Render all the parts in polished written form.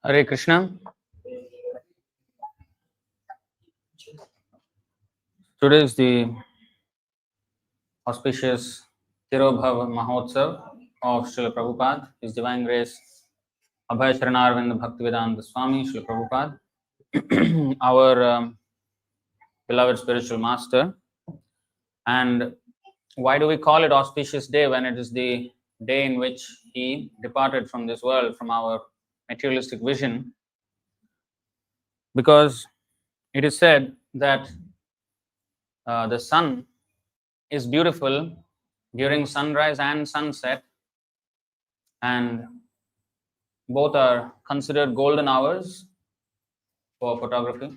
Hare Krishna. Today is the auspicious Tirobhava Mahotsav of Śrīla Prabhupāda, His Divine Grace, Abhay Sharanarvind Bhaktivedanta Swami, Śrīla Prabhupāda, our beloved spiritual master. And why do we call it auspicious day when it is the day in which he departed from this world, from our materialistic vision? Because it is said that the sun is beautiful during sunrise and sunset, and both are considered golden hours for photography.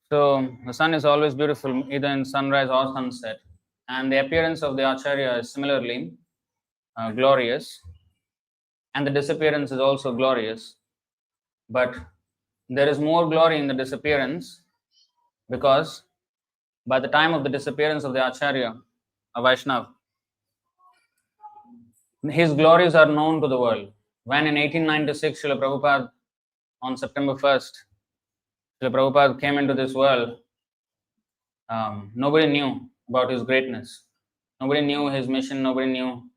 So the sun is always beautiful either in sunrise or sunset, and the appearance of the Acharya is similarly glorious, and the disappearance is also glorious. But there is more glory in the disappearance, because by the time of the disappearance of the Acharya, a Vaishnava, his glories are known to the world. When in 1896, Śrīla Prabhupāda, on September 1st, Śrīla Prabhupāda came into this world, nobody knew about his greatness. Nobody knew his mission, nobody knew.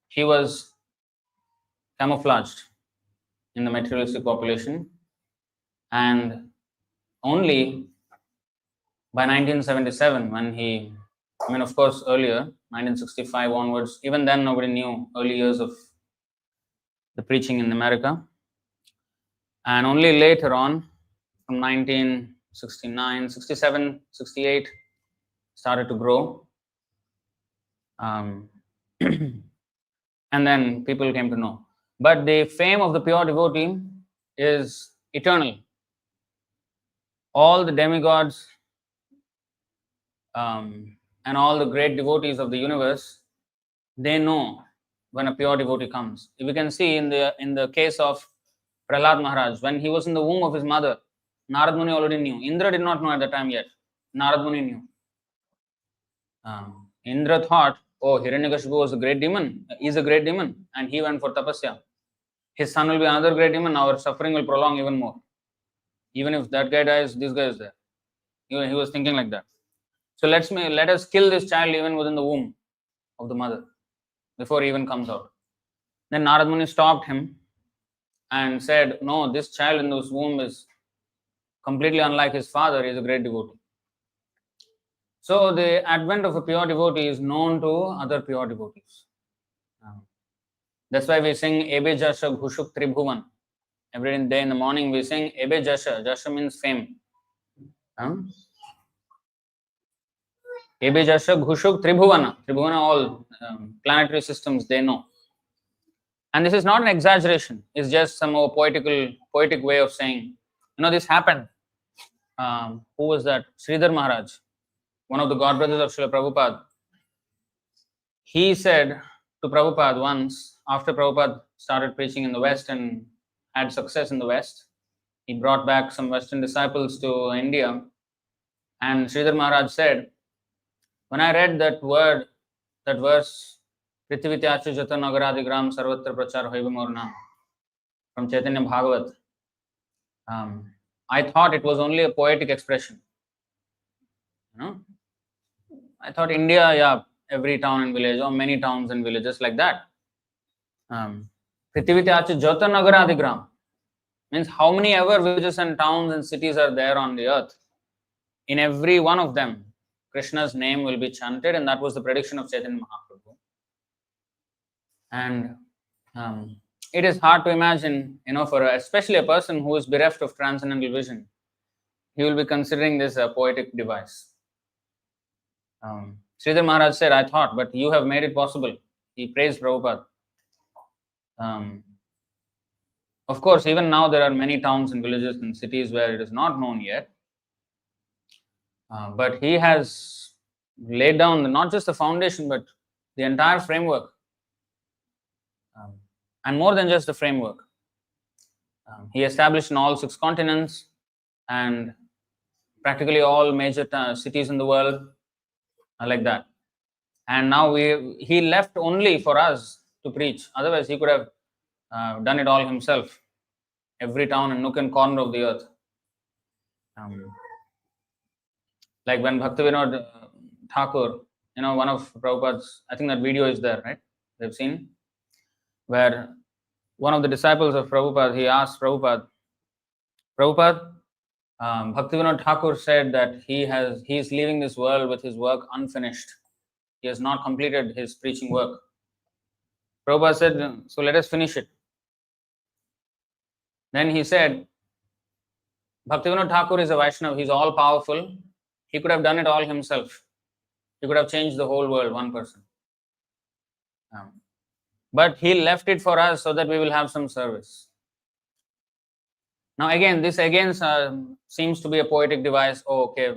He was camouflaged in the materialistic population, and only by 1977, when he, of course earlier, 1965 onwards, even then nobody knew early years of the preaching in America. And only later on, from 1969, 67, 68, started to grow. And then people came to know. But the fame of the pure devotee is eternal. All the demigods and all the great devotees of the universe, they know when a pure devotee comes. We can see in the case of Prahlad Maharaj, when he was in the womb of his mother, Narad Muni already knew. Indra did not know at the time yet. Narad Muni knew. Indra thought, oh, Hiranyakashipu was a great demon. He's a great demon, and he went for tapasya. His son will be another great demon. Our suffering will prolong even more. Even if that guy dies, this guy is there. He was thinking like that. So let us kill this child even within the womb of the mother, before he even comes out. Then Narad Muni stopped him and said, no, this child in this womb is completely unlike his father. He is a great devotee. So the advent of a pure devotee is known to other pure devotees. That's why we sing Ebe Jasha Ghushuk Tribhuvan. Every day in the morning we sing Ebe Jasha. Jasha means fame. Ebe Jasha Ghushuk Tribhuvana. Tribhuvana, all planetary systems, they know. And this is not an exaggeration. It's just some more poetic way of saying, this happened. Who was that? Sridhar Maharaj, one of the god brothers of Śrīla Prabhupāda. He said to Prabhupada once, after Prabhupada started preaching in the West and had success in the West, he brought back some Western disciples to India, and Sridhar Maharaj said, when I read that verse, Prithivityachu Jata Nagaradigram Sarvatra Prachar Hoibamorna, from Chaitanya Bhagavat, I thought it was only a poetic expression. I thought India, every town and village, or many towns and villages like that. Prithivityachu Jata Nagaradigram means how many ever villages and towns and cities are there on the earth. In every one of them, Krishna's name will be chanted, and that was the prediction of Chaitanya Mahaprabhu. And it is hard to imagine, especially a person who is bereft of transcendental vision, he will be considering this a poetic device. Sridhar Maharaj said, I thought, but you have made it possible. He praised Prabhupada. Of course, even now there are many towns and villages and cities where it is not known yet. But he has laid down not just the foundation, but the entire framework. And more than just the framework. He established in all 6 continents and practically all major cities in the world, like that. And now he left only for us to preach. Otherwise, he could have done it all himself. Every town and nook and corner of the earth. Like when Bhaktivinoda Thakur, one of Prabhupada's, I think that video is there, right? They've seen, where one of the disciples of Prabhupada, he asked Prabhupada, Bhaktivinoda Thakur said that he is leaving this world with his work unfinished. He has not completed his preaching work. Prabhupada said, so let us finish it. Then he said, Bhaktivinoda Thakur is a Vaishnava, he's all powerful. He could have done it all himself. He could have changed the whole world, one person. But he left it for us so that we will have some service. Now again, this seems to be a poetic device. Oh, okay,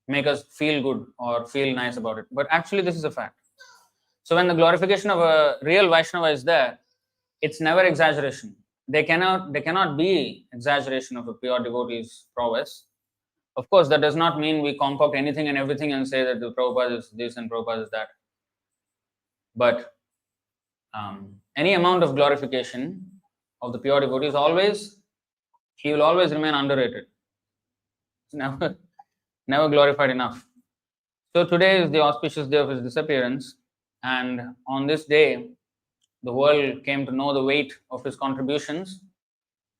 make us feel good or feel nice about it. But actually this is a fact. So when the glorification of a real Vaishnava is there, it's never exaggeration. There cannot be exaggeration of a pure devotee's prowess. Of course, that does not mean we concoct anything and everything and say that the Prabhupada is this and Prabhupada is that. But any amount of glorification of the pure devotee he will always remain underrated. It's never glorified enough. So today is the auspicious day of his disappearance, and on this day, the world came to know the weight of his contributions.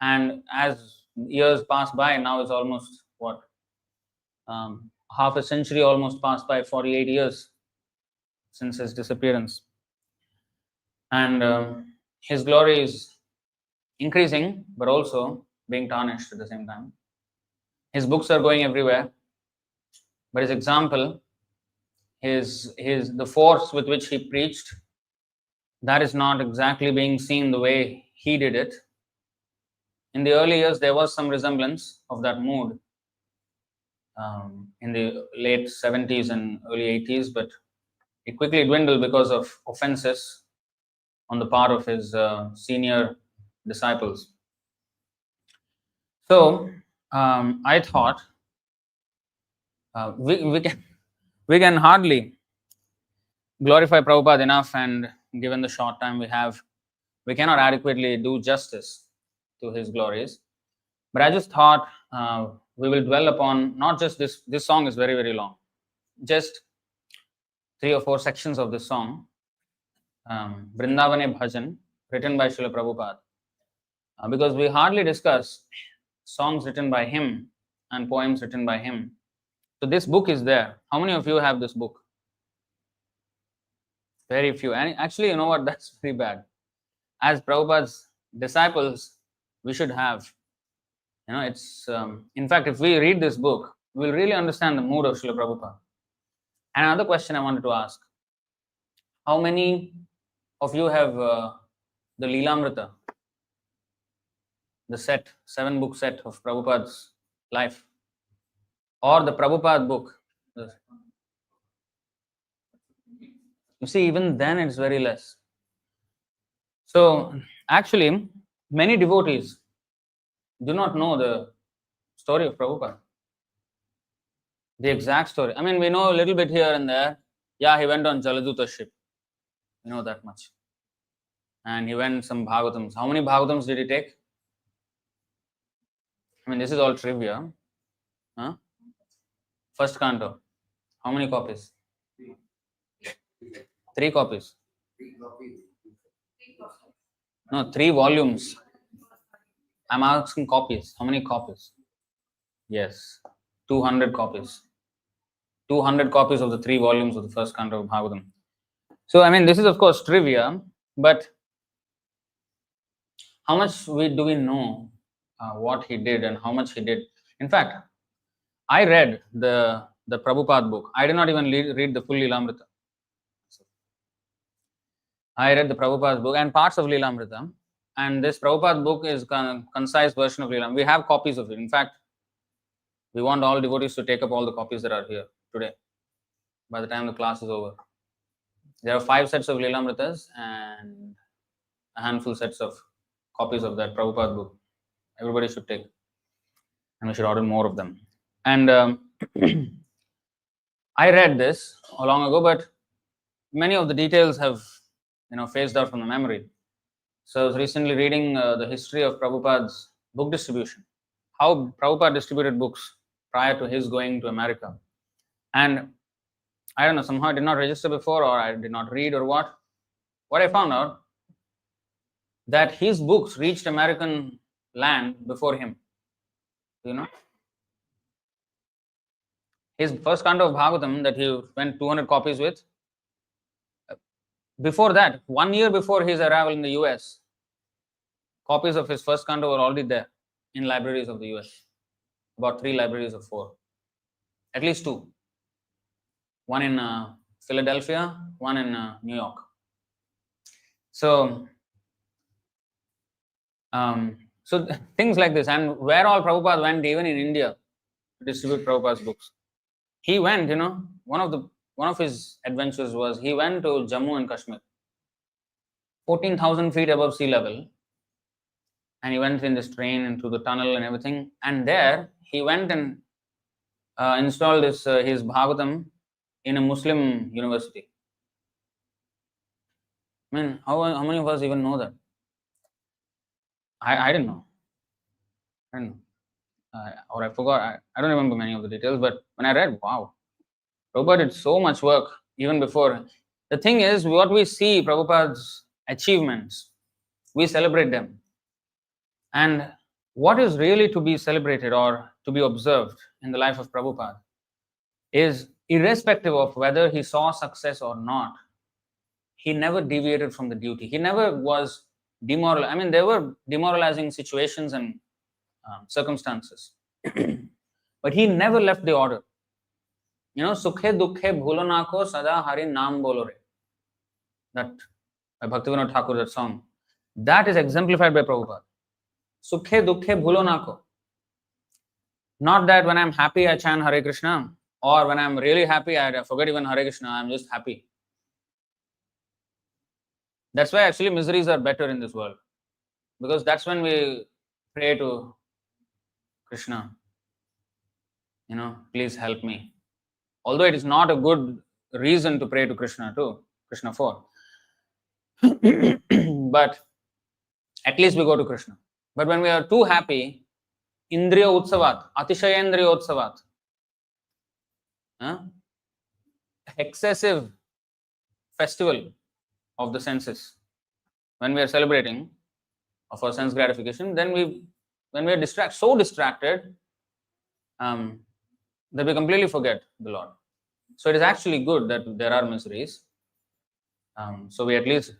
And as years pass by, now it's almost half a century almost passed by, 48 years since his disappearance. And his glory is increasing, but also being tarnished at the same time. His books are going everywhere, but his example, the force with which he preached, that is not exactly being seen the way he did it. In the early years, there was some resemblance of that mood in the late 70s and early 80s, but it quickly dwindled because of offenses on the part of his senior disciples. So I thought we can hardly glorify Prabhupada enough, and given the short time we have, we cannot adequately do justice to his glories. But I just thought we will dwell upon not just this. This song is very, very long. Just 3 or 4 sections of this song, Vrindavane Bhajan, written by Śrīla Prabhupāda. Because we hardly discuss songs written by him and poems written by him. So this book is there. How many of you have this book? Very few. And actually, you know what? That's very bad. As Prabhupada's disciples, we should have. It's in fact, if we read this book, we'll really understand the mood of Śrīla Prabhupāda. And another question I wanted to ask: how many of you have the Leelamrita, the 7-book set of Prabhupada's life, or the Prabhupada book? You see, even then it's very less. So actually, many devotees do not know the story of Prabhupada, the exact story. I mean, we know a little bit here and there. Yeah, he went on Jaladuta ship. We know that much. And he went some Bhagavatams. How many Bhagavatams did he take? I mean, this is all trivia. First canto. How many copies? 3 copies. No, 3 volumes. I'm asking copies. How many copies? Yes, 200 copies. 200 copies of the 3 volumes of the first canto of Bhagavatam. So, I mean, this is of course trivia, but how much do we know what he did and how much he did? In fact, I read the Prabhupada book. I did not even read the full Leelamrita. I read the Prabhupada book and parts of Leelamrita. And this Prabhupada book is a concise version of Leelam. We have copies of it. In fact, we want all devotees to take up all the copies that are here today, by the time the class is over. There are 5 sets of Leelamritas and a handful sets of copies of that Prabhupada book. Everybody should take, and we should order more of them. And I read this long ago, but many of the details have phased out from the memory. So I was recently reading the history of Prabhupada's book distribution, how Prabhupada distributed books prior to his going to America. And I don't know, somehow I did not register before, or I did not read, or what. What I found out, that his books reached American land before him. His first canto of Bhagavatam that he went 200 copies with, before that, 1 year before his arrival in the US, copies of his first canto were already there in libraries of the US. About 3 libraries or 4. At least 2. One in Philadelphia, one in New York. So things like this, and where all Prabhupada went, even in India, to distribute Prabhupada's books. He went, one of his adventures was he went to Jammu and Kashmir, 14,000 feet above sea level, and he went in this train and through the tunnel and everything. And there he went and installed his Bhagavatam in a Muslim university. I mean, how many of us even know that? I didn't know. Or I forgot. I don't remember many of the details, but when I read, wow, Prabhupada did so much work even before. The thing is, what we see, Prabhupada's achievements, we celebrate them. And what is really to be celebrated or to be observed in the life of Prabhupada is, irrespective of whether he saw success or not, he never deviated from the duty. He never was demoralized. I mean, there were demoralizing situations and circumstances, but he never left the order. Sukhe dukhe bhulo na ko, sada hari naam bolo re. That by Bhaktivinoda Thakur, that song, that is exemplified by Prabhupada. Sukhe dukhe bhulo na ko. Not that when I'm happy I chant Hare Krishna, or when I'm really happy I forget even Hare Krishna, I'm just happy. That's why actually miseries are better in this world, because that's when we pray to Krishna, please help me. Although it is not a good reason to pray to Krishna for. But at least we go to Krishna. But when we are too happy, Indriya Utsavat, Atishayendriya Utsavat, excessive festival of the senses, when we are celebrating of our sense gratification, then when we are so distracted that we completely forget the Lord. So it is actually good that there are miseries. So we at least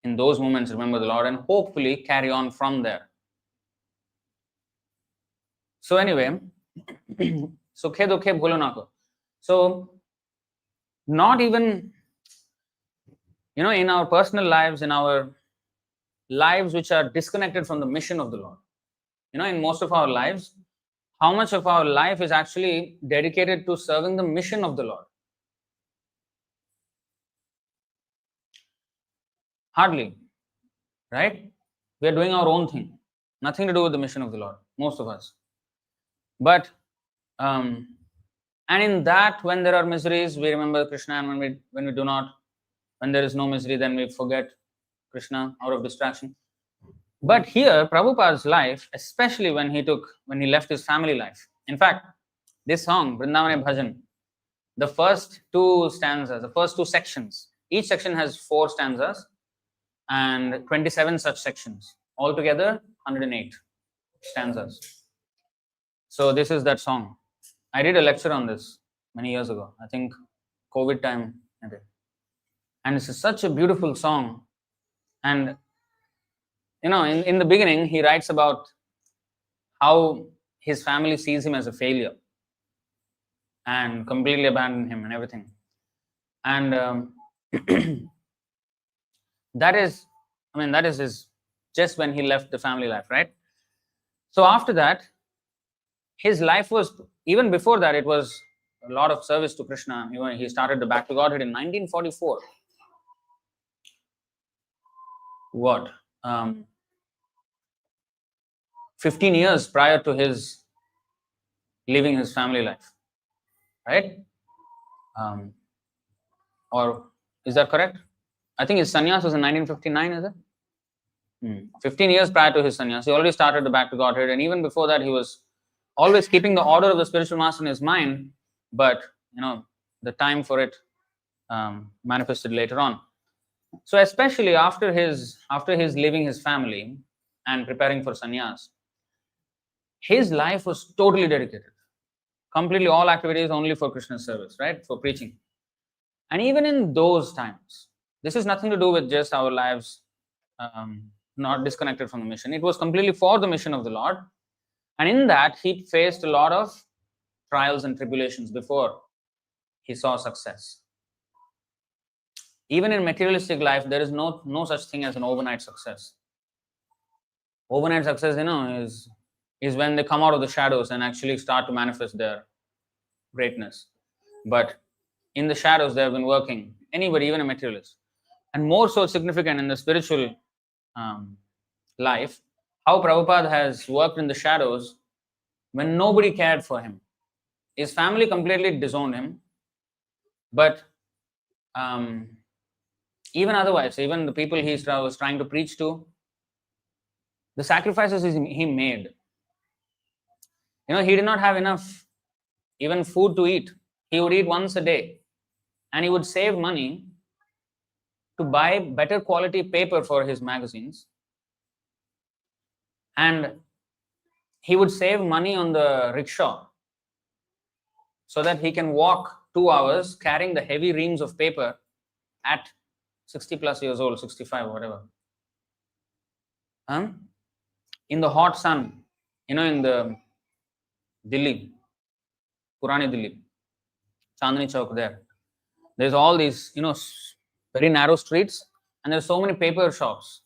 in those moments remember the Lord and hopefully carry on from there. So anyway, sukhe dukhe bhulo na ko. So not even, in our personal lives, in our lives which are disconnected from the mission of the Lord, in most of our lives, how much of our life is actually dedicated to serving the mission of the Lord? Hardly, right? We are doing our own thing, nothing to do with the mission of the Lord, most of us. But and in that, when there are miseries, we remember Krishna, and when we do not, when there is no misery, then we forget Krishna out of distraction. But here, Prabhupada's life, especially when he left his family life. In fact, this song, Vrindavane Bhajan, the first 2 stanzas, the first 2 sections, each section has 4 stanzas and 27 such sections. Altogether, 108 stanzas. So this is that song. I did a lecture on this many years ago. I think COVID time I did. And it's such a beautiful song. And in the beginning, he writes about how his family sees him as a failure and completely abandon him and everything. And that is just when he left the family life, right? So after that, his life was, even before that, it was a lot of service to Krishna. He started the Back to Godhead in 1944. What? 15 years prior to his leaving his family life, right? Or is that correct? I think his sannyas was in 1959, is it? 15 years prior to his sannyas, he already started the Back to Godhead, and even before that, he was always keeping the order of the spiritual master in his mind, but the time for it manifested later on. So especially after his leaving his family and preparing for sannyas, his life was totally dedicated, completely all activities only for Krishna's service, right? For preaching. And even in those times, this is nothing to do with just our lives not disconnected from the mission. It was completely for the mission of the Lord. And in that, he faced a lot of trials and tribulations before he saw success. Even in materialistic life, there is no such thing as an overnight success. Overnight success, is when they come out of the shadows and actually start to manifest their greatness. But in the shadows, they have been working. Anybody, even a materialist. And more so significant in the spiritual life, how Prabhupada has worked in the shadows when nobody cared for him. His family completely disowned him. But even otherwise, even the people he was trying to preach to, the sacrifices he made. He did not have enough even food to eat. He would eat once a day. And he would save money to buy better quality paper for his magazines. And he would save money on the rickshaw so that he can walk 2 hours carrying the heavy reams of paper at 60 plus years old, 65 or whatever. In the hot sun, in the Delhi, Purani Delhi, Chandni Chowk there. There's all these, very narrow streets, and there's so many paper shops.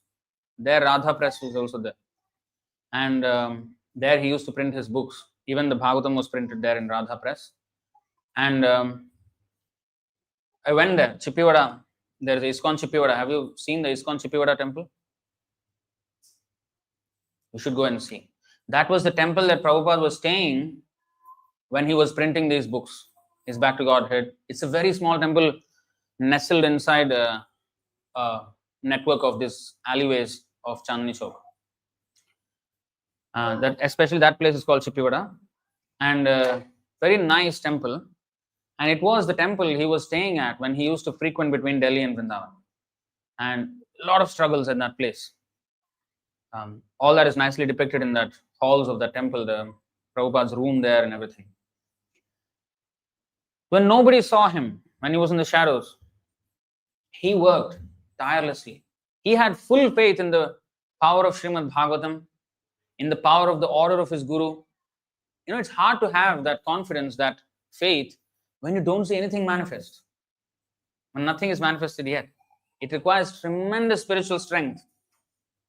There, Radha Press was also there. And there he used to print his books. Even the Bhagavatam was printed there in Radha Press. And I went there, Chippivada. There's ISKCON Chippivada. Have you seen the ISKCON Chippivada temple? You should go and see. That was the temple that Prabhupada was staying when he was printing these books, his Back to Godhead. It's a very small temple nestled inside a network of these alleyways of Chandni Chowk. Especially that place is called Chippivada, and very nice temple. And it was the temple he was staying at when he used to frequent between Delhi and Vrindavan. And a lot of struggles in that place. All that is nicely depicted in that halls of the temple, the Prabhupada's room there and everything. When nobody saw him, when he was in the shadows, he worked tirelessly. He had full faith in the power of Srimad Bhagavatam, in the power of the order of his guru. It's hard to have that confidence, that faith, when you don't see anything manifest, when nothing is manifested yet. It requires tremendous spiritual strength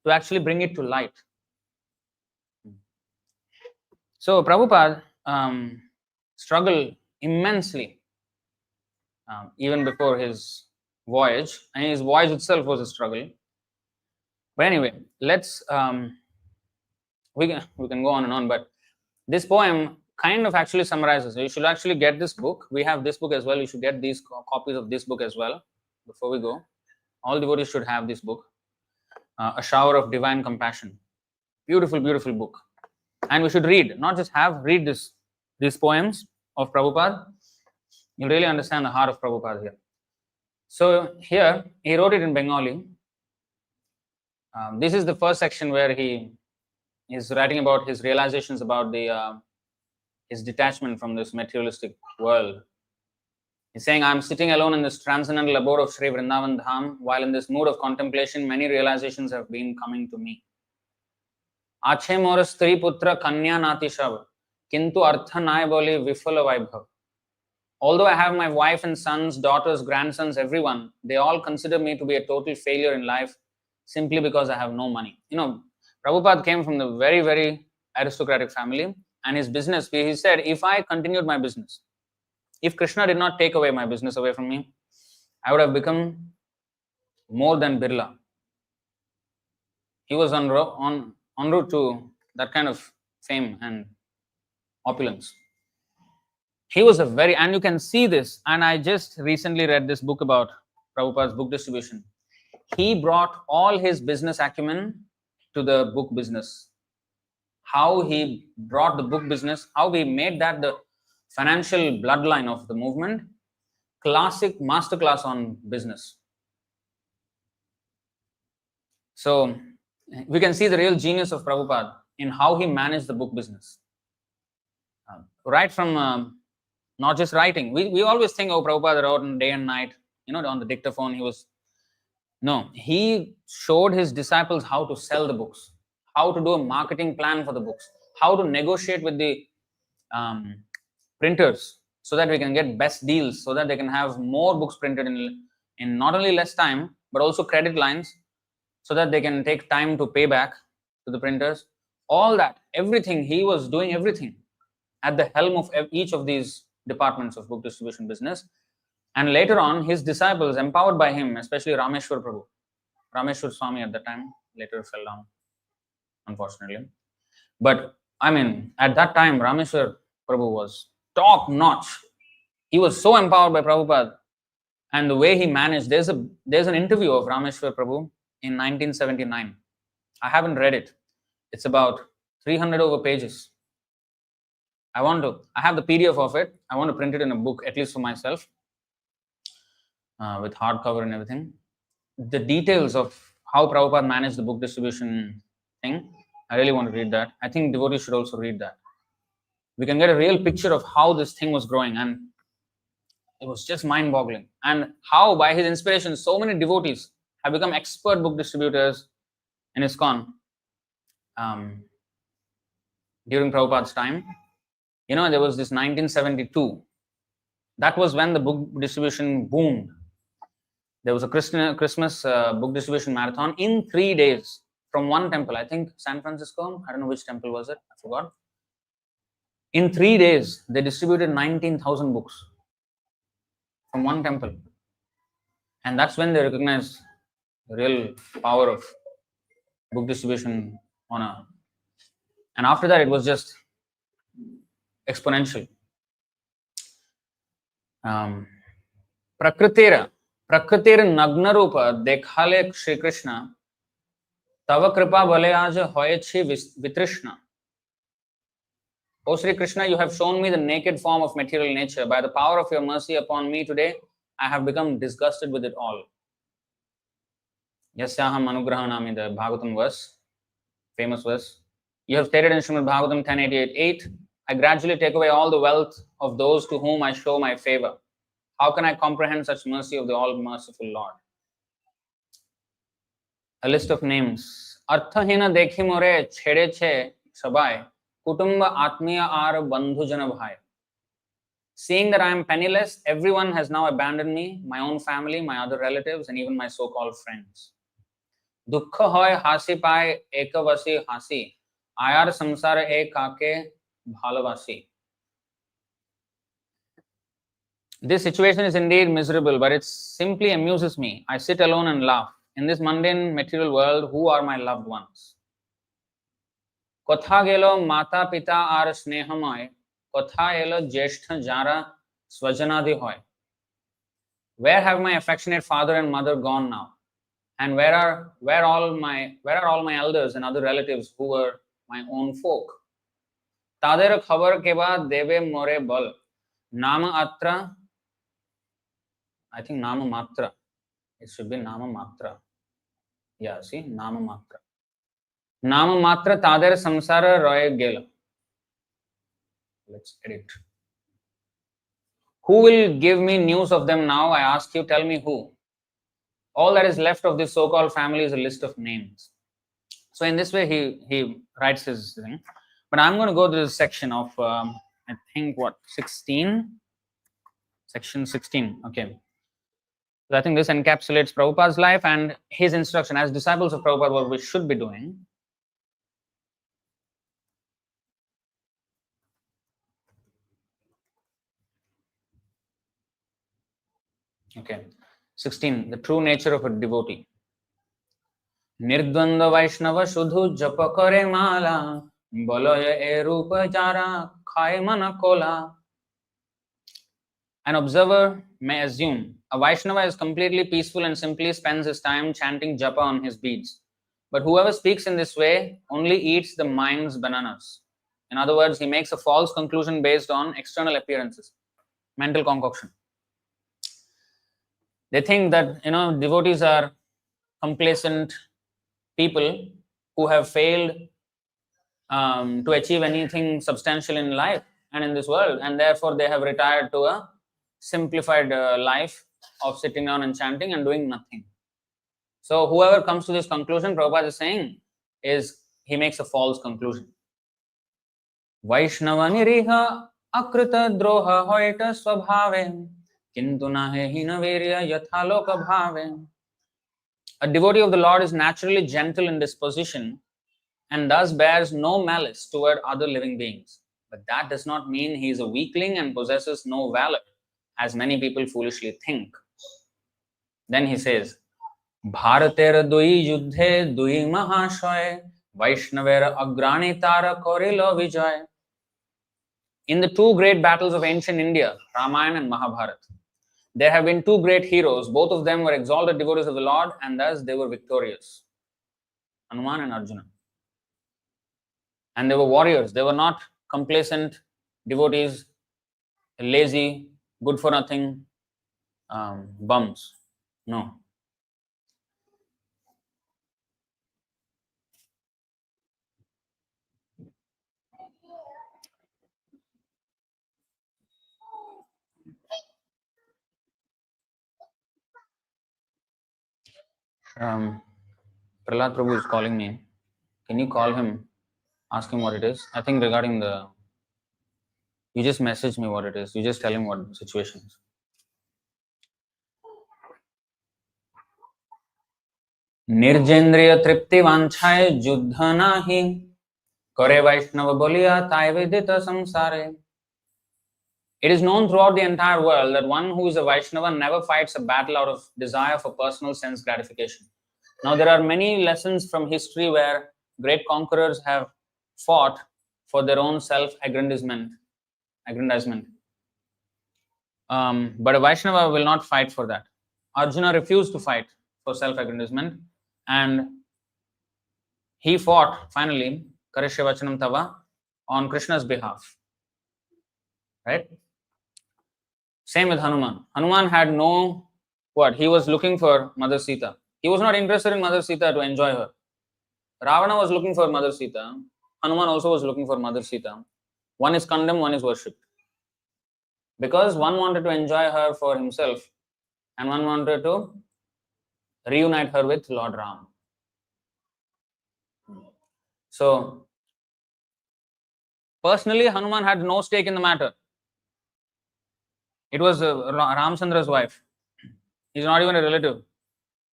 to actually bring it to light. So Prabhupada struggled immensely even before his voyage, and his voyage itself was a struggle. But anyway, let's we can go on and on, but this poem kind of actually summarizes. You should actually get this book. We have this book as well. You should get these copies of this book as well before we go. All devotees should have this book, A Shower of Divine Compassion. Beautiful, beautiful book. And we should read, not just read these poems of Prabhupada. You'll really understand the heart of Prabhupada here. So here, he wrote it in Bengali. This is the first section where he is writing about his realizations about his detachment from this materialistic world. He's saying, I'm sitting alone in this transcendental abode of Sri Vrindavan Dham. While in this mood of contemplation, many realizations have been coming to me. Ache mora stri putra kanya nati shav, kintu artha nai boli vifala vaibhav. Although I have my wife and sons, daughters, grandsons, everyone, they all consider me to be a total failure in life simply because I have no money. Prabhupada came from the very, very aristocratic family, and his business, he said, if I continued my business, if Krishna did not take away my business away from me, I would have become more than Birla. He was en route to that kind of fame and opulence. He was and you can see this, and I just recently read this book about Prabhupada's book distribution. he brought all his business acumen to the book business. How he brought the book business, how he made that the financial bloodline of the movement. Classic masterclass on business. So we can see the real genius of Prabhupada in how he managed the book business. Right from not just writing. We always think, oh, Prabhupada wrote day and night, on the dictaphone. He showed his disciples how to sell the books, how to do a marketing plan for the books, how to negotiate with the printers so that we can get best deals, so that they can have more books printed in not only less time, but also credit lines, so that they can take time to pay back to the printers. All that, everything, he was doing everything at the helm of each of these departments of book distribution business. And later on, his disciples, empowered by him, especially Rameshwar Prabhu, Rameshwar Swami at that time, later fell down, unfortunately. But at that time, Rameshwar Prabhu was top notch. He was so empowered by Prabhupada, and the way he managed. There's an interview of Rameshwar Prabhu in 1979. I haven't read it. It's about 300 over pages. I have the PDF of it. I want to print it in a book, at least for myself, with hardcover and everything. The details of how Prabhupada managed the book distribution thing, I really want to read that. I think devotees should also read that. We can get a real picture of how this thing was growing, and it was just mind-boggling. And how, by his inspiration, so many devotees have become expert book distributors in ISKCON during Prabhupada's time. There was this 1972. That was when the book distribution boomed. There was a Christmas book distribution marathon in 3 days from one temple. I think San Francisco. I don't know which temple was it. I forgot. In 3 days, they distributed 19,000 books from one temple. And that's when they recognized the real power of book distribution and after that, it was just exponential. Prakritir nagna rupa dekhale Shri Krishna, tava kripa bale aaj hoyechi vitrishna. O Sri Krishna, you have shown me the naked form of material nature. By the power of your mercy upon me today, I have become disgusted with it all. Yasyaham anugrahanami, the Bhagavatam verse, famous verse. You have stated in Srimad Bhagavatam 10.88.8, I gradually take away all the wealth of those to whom I show my favor. How can I comprehend such mercy of the all-merciful Lord? A list of names. Arthahina dekhi more chede che sabai, kutumba atmiya ar bandhu jana bhai. Seeing that I am penniless, everyone has now abandoned me, my own family, my other relatives, and even my so-called friends. Dukkha hoy hasi pai ekavasi hasi, ayar samsara ek kake bhalavasi. This situation is indeed miserable, but it simply amuses me. I sit alone and laugh. In this mundane material world, who are my loved ones? Kotha gelo mata pita ar snehamoy, kotha elo jeshtha jara swajanadi hoy. Where have my affectionate father and mother gone now? And where are all my elders and other relatives who were my own folk? Tader khabar ke baad deve more bal. Nama atra. I think Nama Matra. It should be Nama Matra. Yeah, see, Nama Matra. Nama Matra Tader Samsara Roy Gela. Let's edit. Who will give me news of them now? I ask you, tell me who. All that is left of this so-called family is a list of names. So in this way, he writes his thing. But I'm going to go to this section of, I think, 16? Section 16. Okay. So I think this encapsulates Prabhupada's life and his instruction as disciples of Prabhupada, what we should be doing. Okay. 16. The true nature of a devotee. Nirdvanda Vaishnava Shudhu Japa Kare Mala, Balaya E Rupa Jara Khai Mana Kola. An observer may assume A Vaishnava is completely peaceful and simply spends his time chanting japa on his beads. But whoever speaks in this way only eats the mind's bananas. In other words, he makes a false conclusion based on external appearances, mental concoction. They think that devotees are complacent people who have failed to achieve anything substantial in life and in this world, and therefore they have retired to a simplified life of sitting down and chanting and doing nothing. So whoever comes to this conclusion, Prabhupada is saying, is he makes a false conclusion. Vaishnava niriha akrita droha hoita swabhave kintu nahe hinavirya yatha loka bhave. A devotee of the Lord is naturally gentle in disposition and thus bears no malice toward other living beings. But that does not mean he is a weakling and possesses no valor, as many people foolishly think. Then he says, Bharater dui yuddhe dui mahashoy Vaishnaver agrani tara korilo vijay. In the two great battles of ancient India, Ramayana and Mahabharata, there have been two great heroes. Both of them were exalted devotees of the Lord, and thus they were victorious. Hanuman and Arjuna. And they were warriors. They were not complacent devotees, lazy, good for nothing bums. No. Prahlad Prabhu is calling me. Can you call him? Ask him what it is. I think regarding the... You just message me what it is. You just tell him what the situation is. निर्जेंद्रिय तृप्ति वांछाए युद्ध नाही करे वैष्णव बोलिया ताय विदित संसारे. It is known throughout the entire world that one who is a Vaishnava never fights a battle out of desire for personal sense gratification. Now, there are many lessons from history where great conquerors have fought for their own self-aggrandizement. But a Vaishnava will not fight for that. Arjuna refused to fight for self-aggrandizement, and he fought finally, Karishya Vachanam Tava, on Krishna's behalf. Right? Same with Hanuman. Hanuman had no what? He was looking for Mother Sita. He was not interested in Mother Sita to enjoy her. Ravana was looking for Mother Sita. Hanuman also was looking for Mother Sita. One is condemned, one is worshipped. Because one wanted to enjoy her for himself and one wanted to reunite her with Lord Ram. So, personally, Hanuman had no stake in the matter. It was Ramchandra's wife. He's not even a relative.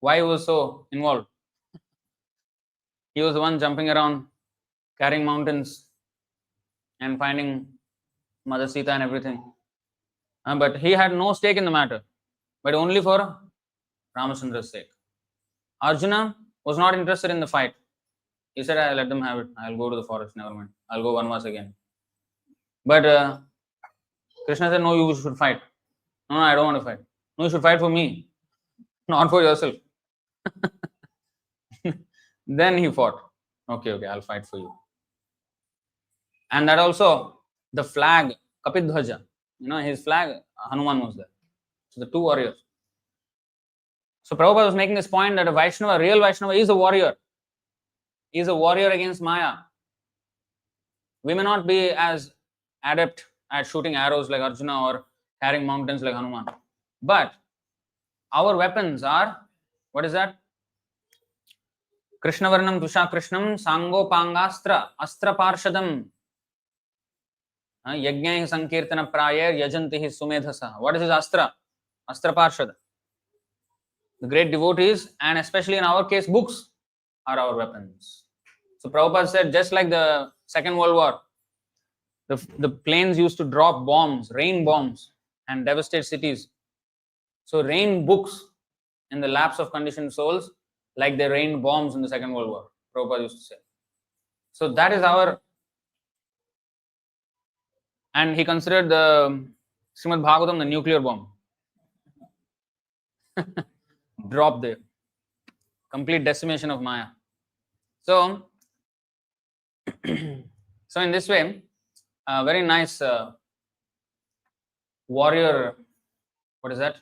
Why he was so involved? He was the one jumping around, carrying mountains and finding Mother Sita and everything. But he had no stake in the matter, but only for Ramachandra's sake. Arjuna was not interested in the fight. He said, "I let them have it. I'll go to the forest, never mind. I'll go Vanvas again." But Krishna said, "No, you should fight." No, I don't want to fight. No, you should fight for me, not for yourself. Then he fought. Okay, I'll fight for you. And that also, the flag, Kapidhwaja, his flag, Hanuman was there. So the two warriors. So Prabhupada was making this point that a Vaishnava, a real Vaishnava, is a warrior. He is a warrior against Maya. We may not be as adept at shooting arrows like Arjuna or carrying mountains like Hanuman. But our weapons are, what is that? Krishna Varnam Tusha Krishnam Sango Pangastra Astra Parshadam Yajna Sankirtana Prayer Yajanti Sumedhasa. What is his Astra? Astra Parshad. The great devotees, and especially in our case, books are our weapons. So Prabhupada said, just like the Second World War, the planes used to drop bombs, rain bombs, and devastate cities. So rain books in the laps of conditioned souls like they rained bombs in the Second World War, Prabhupada used to say. So that is our... And he considered the Srimad Bhagavatam the nuclear bomb. Drop the complete decimation of Maya. So, so in this way, a very nice warrior, what is that?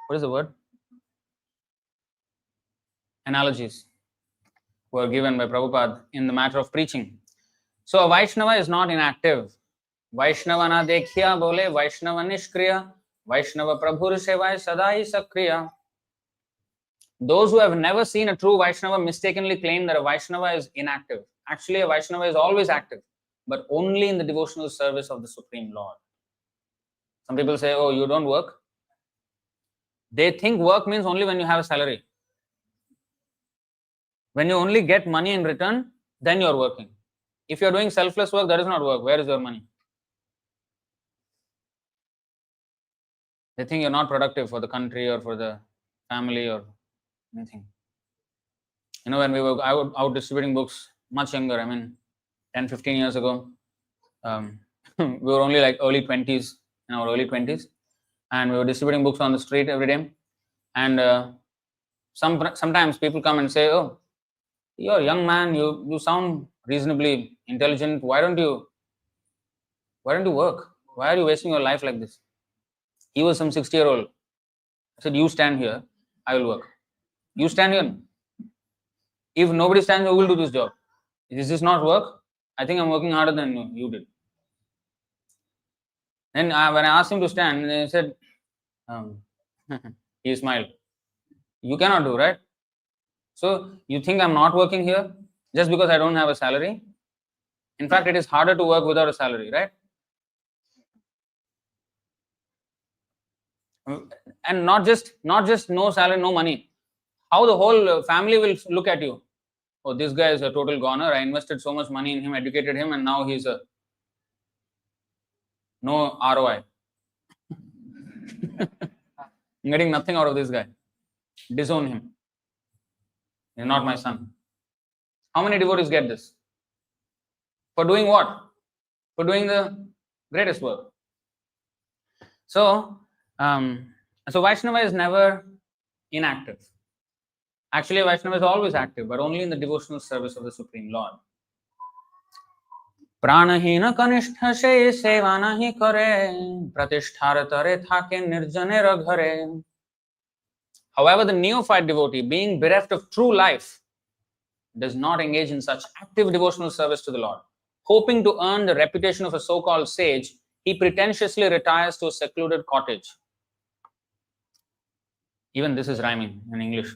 What is the word? Analogies were given by Prabhupada in the matter of preaching. So a Vaishnava is not inactive. Vaishnava na dekhiya bole Vaishnava nishkriya, Vaishnava prabhur sevai sadai sakriya. Those who have never seen a true Vaishnava mistakenly claim that a Vaishnava is inactive. Actually, a Vaishnava is always active, but only in the devotional service of the Supreme Lord. Some people say, oh, you don't work. They think work means only when you have a salary. When you only get money in return, then you are working. If you are doing selfless work, that is not work. Where is your money? They think you are not productive for the country or for the family or anything. You know, when we were out distributing books, much younger, 10, 15 years ago, we were only like early 20s, in our early 20s, and we were distributing books on the street every day. And sometimes people come and say, oh, you're a young man, you sound reasonably intelligent, why don't you work? Why are you wasting your life like this? He was some 60-year-old. I said, you stand here, I will work. You stand here. If nobody stands, who will do this job? Is this not work? I think I'm working harder than you did. Then when I asked him to stand, he said, he smiled. You cannot do, right? So you think I'm not working here just because I don't have a salary? In fact, it is harder to work without a salary, right? And not just no salary, no money. How the whole family will look at you. Oh, this guy is a total goner. I invested so much money in him, educated him, and now he's no ROI. I'm getting nothing out of this guy. Disown him. He's not my son. How many devotees get this? For doing what? For doing the greatest work. So Vaishnava is never inactive. Actually, Vaishnava is always active, but only in the devotional service of the Supreme Lord. Pranahina kanishtha se seva nahi kare, pratisthar tare thake nirjane raghare. However, the neophyte devotee, being bereft of true life, does not engage in such active devotional service to the Lord. Hoping to earn the reputation of a so-called sage, he pretentiously retires to a secluded cottage. Even this is rhyming in English.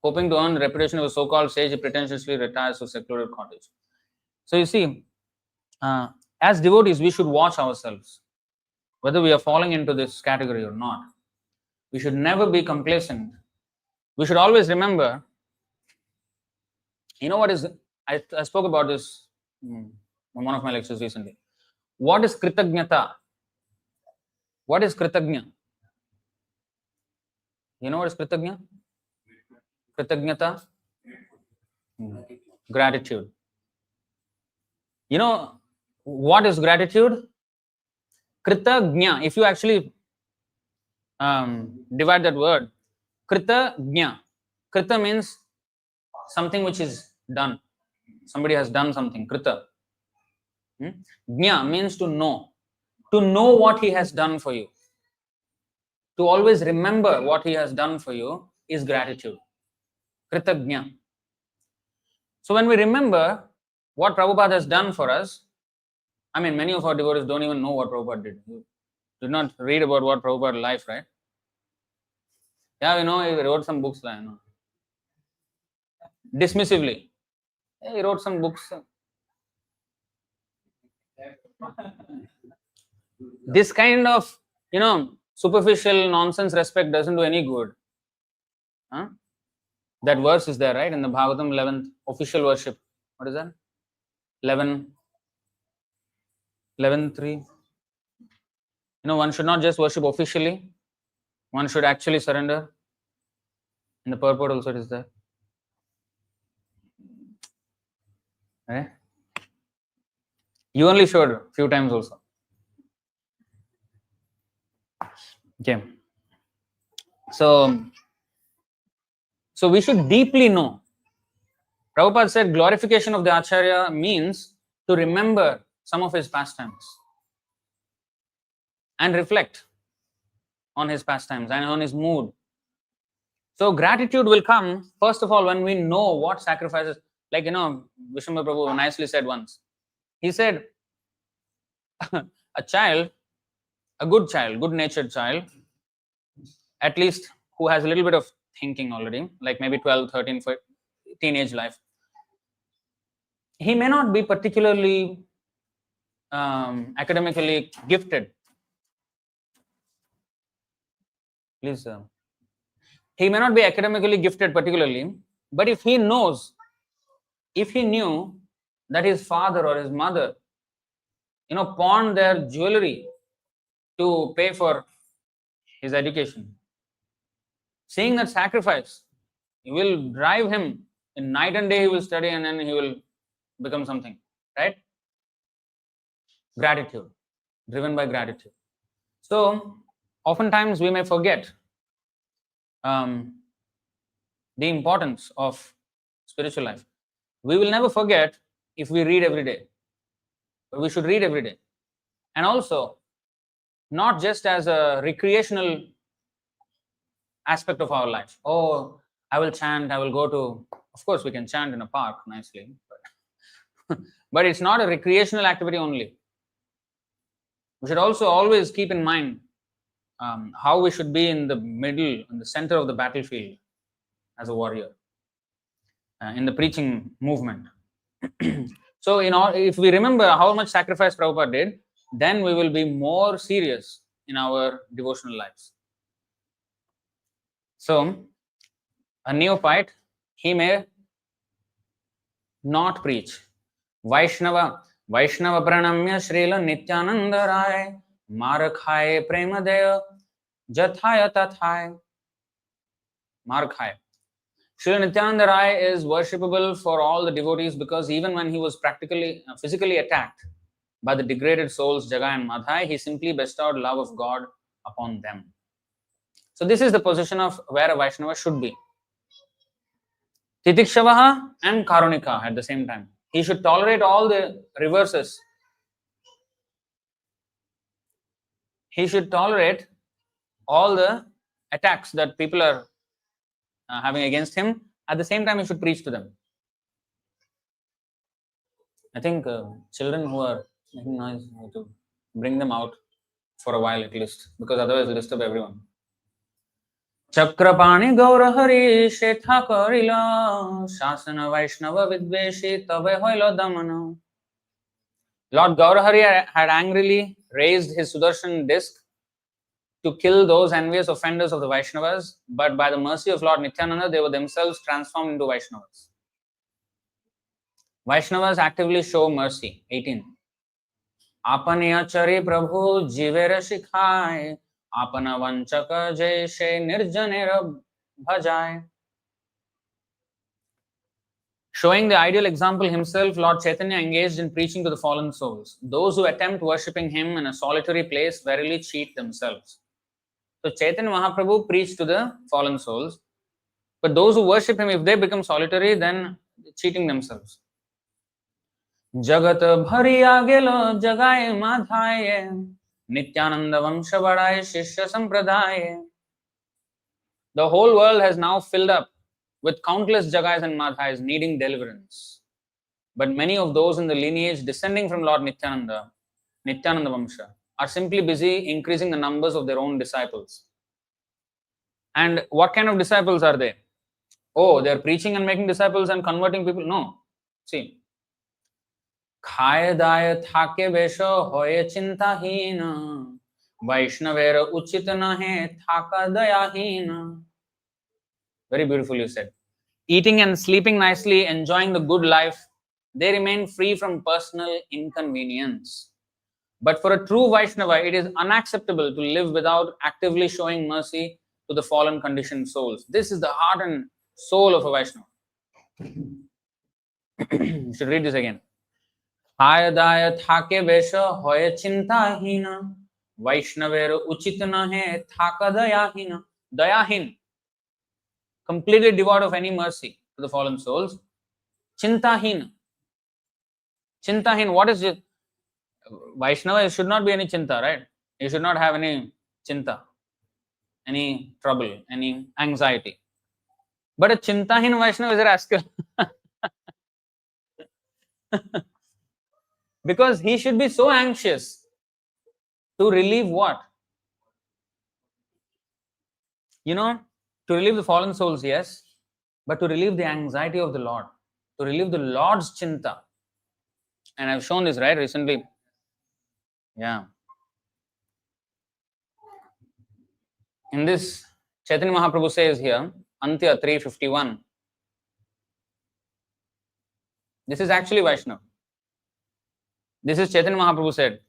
Hoping to earn the reputation of a so-called sage, he pretentiously retires to a secluded cottage. So you see, as devotees, we should watch ourselves, whether we are falling into this category or not. We should never be complacent. We should always remember, you know what is, I spoke about this in one of my lectures recently. What is Kritagnyata? What is Kritagnya? You know what is Kritagnya? Kritagnyata? Gratitude. You know what is gratitude? Kritagnya. If you actually divide that word, Kritagnya. Krita means something which is done. Somebody has done something. Krita. Gnya means to know. To know what he has done for you. To always remember what he has done for you is gratitude. Kritagnya. So when we remember what Prabhupada has done for us, many of our devotees don't even know what Prabhupada did. You did not read about what Prabhupada's life, right? Yeah, we know he wrote some books, dismissively. He wrote some books. This kind of, superficial nonsense respect doesn't do any good. That verse is there, right? In the Bhagavatam 11th official worship. What is that? 11.3. One should not just worship officially. One should actually surrender. In the purport also it is there. Okay? You only showed a few times also. Okay. So we should deeply know. Prabhupada said glorification of the Acharya means to remember some of his pastimes and reflect on his pastimes and on his mood. So gratitude will come, first of all, when we know what sacrifices, like, Vishwambar Prabhu nicely said once. He said, a child, a good-natured child, at least who has a little bit of thinking already, like maybe 12, 13, for teenage life, he may not be particularly academically gifted. Please, he may not be academically gifted particularly, but if he knew that his father or his mother, pawned their jewelry to pay for his education, seeing that sacrifice, it will drive him in night and day. He will study and then he will become something, right? Gratitude, driven by gratitude. So oftentimes we may forget the importance of spiritual life. We will never forget if we read every day, but we should read every day. And also, not just as a recreational aspect of our life. Oh, I will chant, I will go to, of course we can chant in a park nicely, but it's not a recreational activity only. We should also always keep in mind how we should be in the middle, in the center of the battlefield as a warrior, in the preaching movement. So, if we remember how much sacrifice Prabhupada did, then we will be more serious in our devotional lives. So, a neophyte, he may not preach. Vaishnava pranamya Śrīla Nityananda Rai Marakhaye Premadeya Jathaya Tathaya. Marakhaye. Śrīla Nityananda Rai is worshipable for all the devotees because even when he was physically attacked by the degraded souls Jagai and Madhai, he simply bestowed love of God upon them. So this is the position of where a Vaishnava should be. Titikshavaha and Karunika at the same time. He should tolerate all the reverses. He should tolerate all the attacks that people are having against him. At the same time, he should preach to them. I think children who are making noise, we have to bring them out for a while at least, because otherwise they'll disturb everyone. Chakrapani Gaurahari Shetha Karila Shasana Vaishnava Vidveshi Tave Hoilo Damana. Lord Gaurahari had angrily raised his Sudarshan disc to kill those envious offenders of the Vaishnavas, but by the mercy of Lord Nityananda, they were themselves transformed into Vaishnavas. Vaishnavas actively show mercy. 18. Apaniya chari Prabhu jivera shikhai apana vanchaka jayshe nirjanera bhajai. Showing the ideal example himself, Lord Chaitanya engaged in preaching to the fallen souls. Those who attempt worshipping him in a solitary place verily cheat themselves. So Chaitanya Mahaprabhu preached to the fallen souls, but those who worship him, if they become solitary, then cheating themselves. Jagat bhariya gelo jagaye madhaye Nityananda vamsha badaye shishya sampradaye. The whole world has now filled up with countless jagais and madhais needing deliverance. But many of those in the lineage descending from Lord Nityananda Vamsha, are simply busy increasing the numbers of their own disciples. And what kind of disciples are they? Oh, they are preaching and making disciples and converting people? No. See. Khaye daye thake vesho hoye chinta hina Vaishnavera uchita nahe thaka daya hina. Very beautiful you said. Eating and sleeping nicely, enjoying the good life, they remain free from personal inconvenience. But for a true Vaishnava, it is unacceptable to live without actively showing mercy to the fallen conditioned souls. This is the heart and soul of a Vaishnava. You should read this again. Hayadaya thake vesha hoye chinta hina Vaishnavera uchita nahe thaka daya hina. dayahin, completely devoid of any mercy to the fallen souls. Chintahin. Chintahin, what is it? Vaishnava should not be any chinta, right? You should not have any chinta, any trouble, any anxiety. But a chintahin Vaishnava is a rascal. Because he should be so anxious to relieve what? To relieve the fallen souls, yes, but to relieve the anxiety of the Lord, to relieve the Lord's chinta. And I've shown this, right, recently. Yeah. In this, Chaitanya Mahaprabhu says here, Antya 351. This is actually Vaishnava. This is Chaitanya Mahaprabhu said,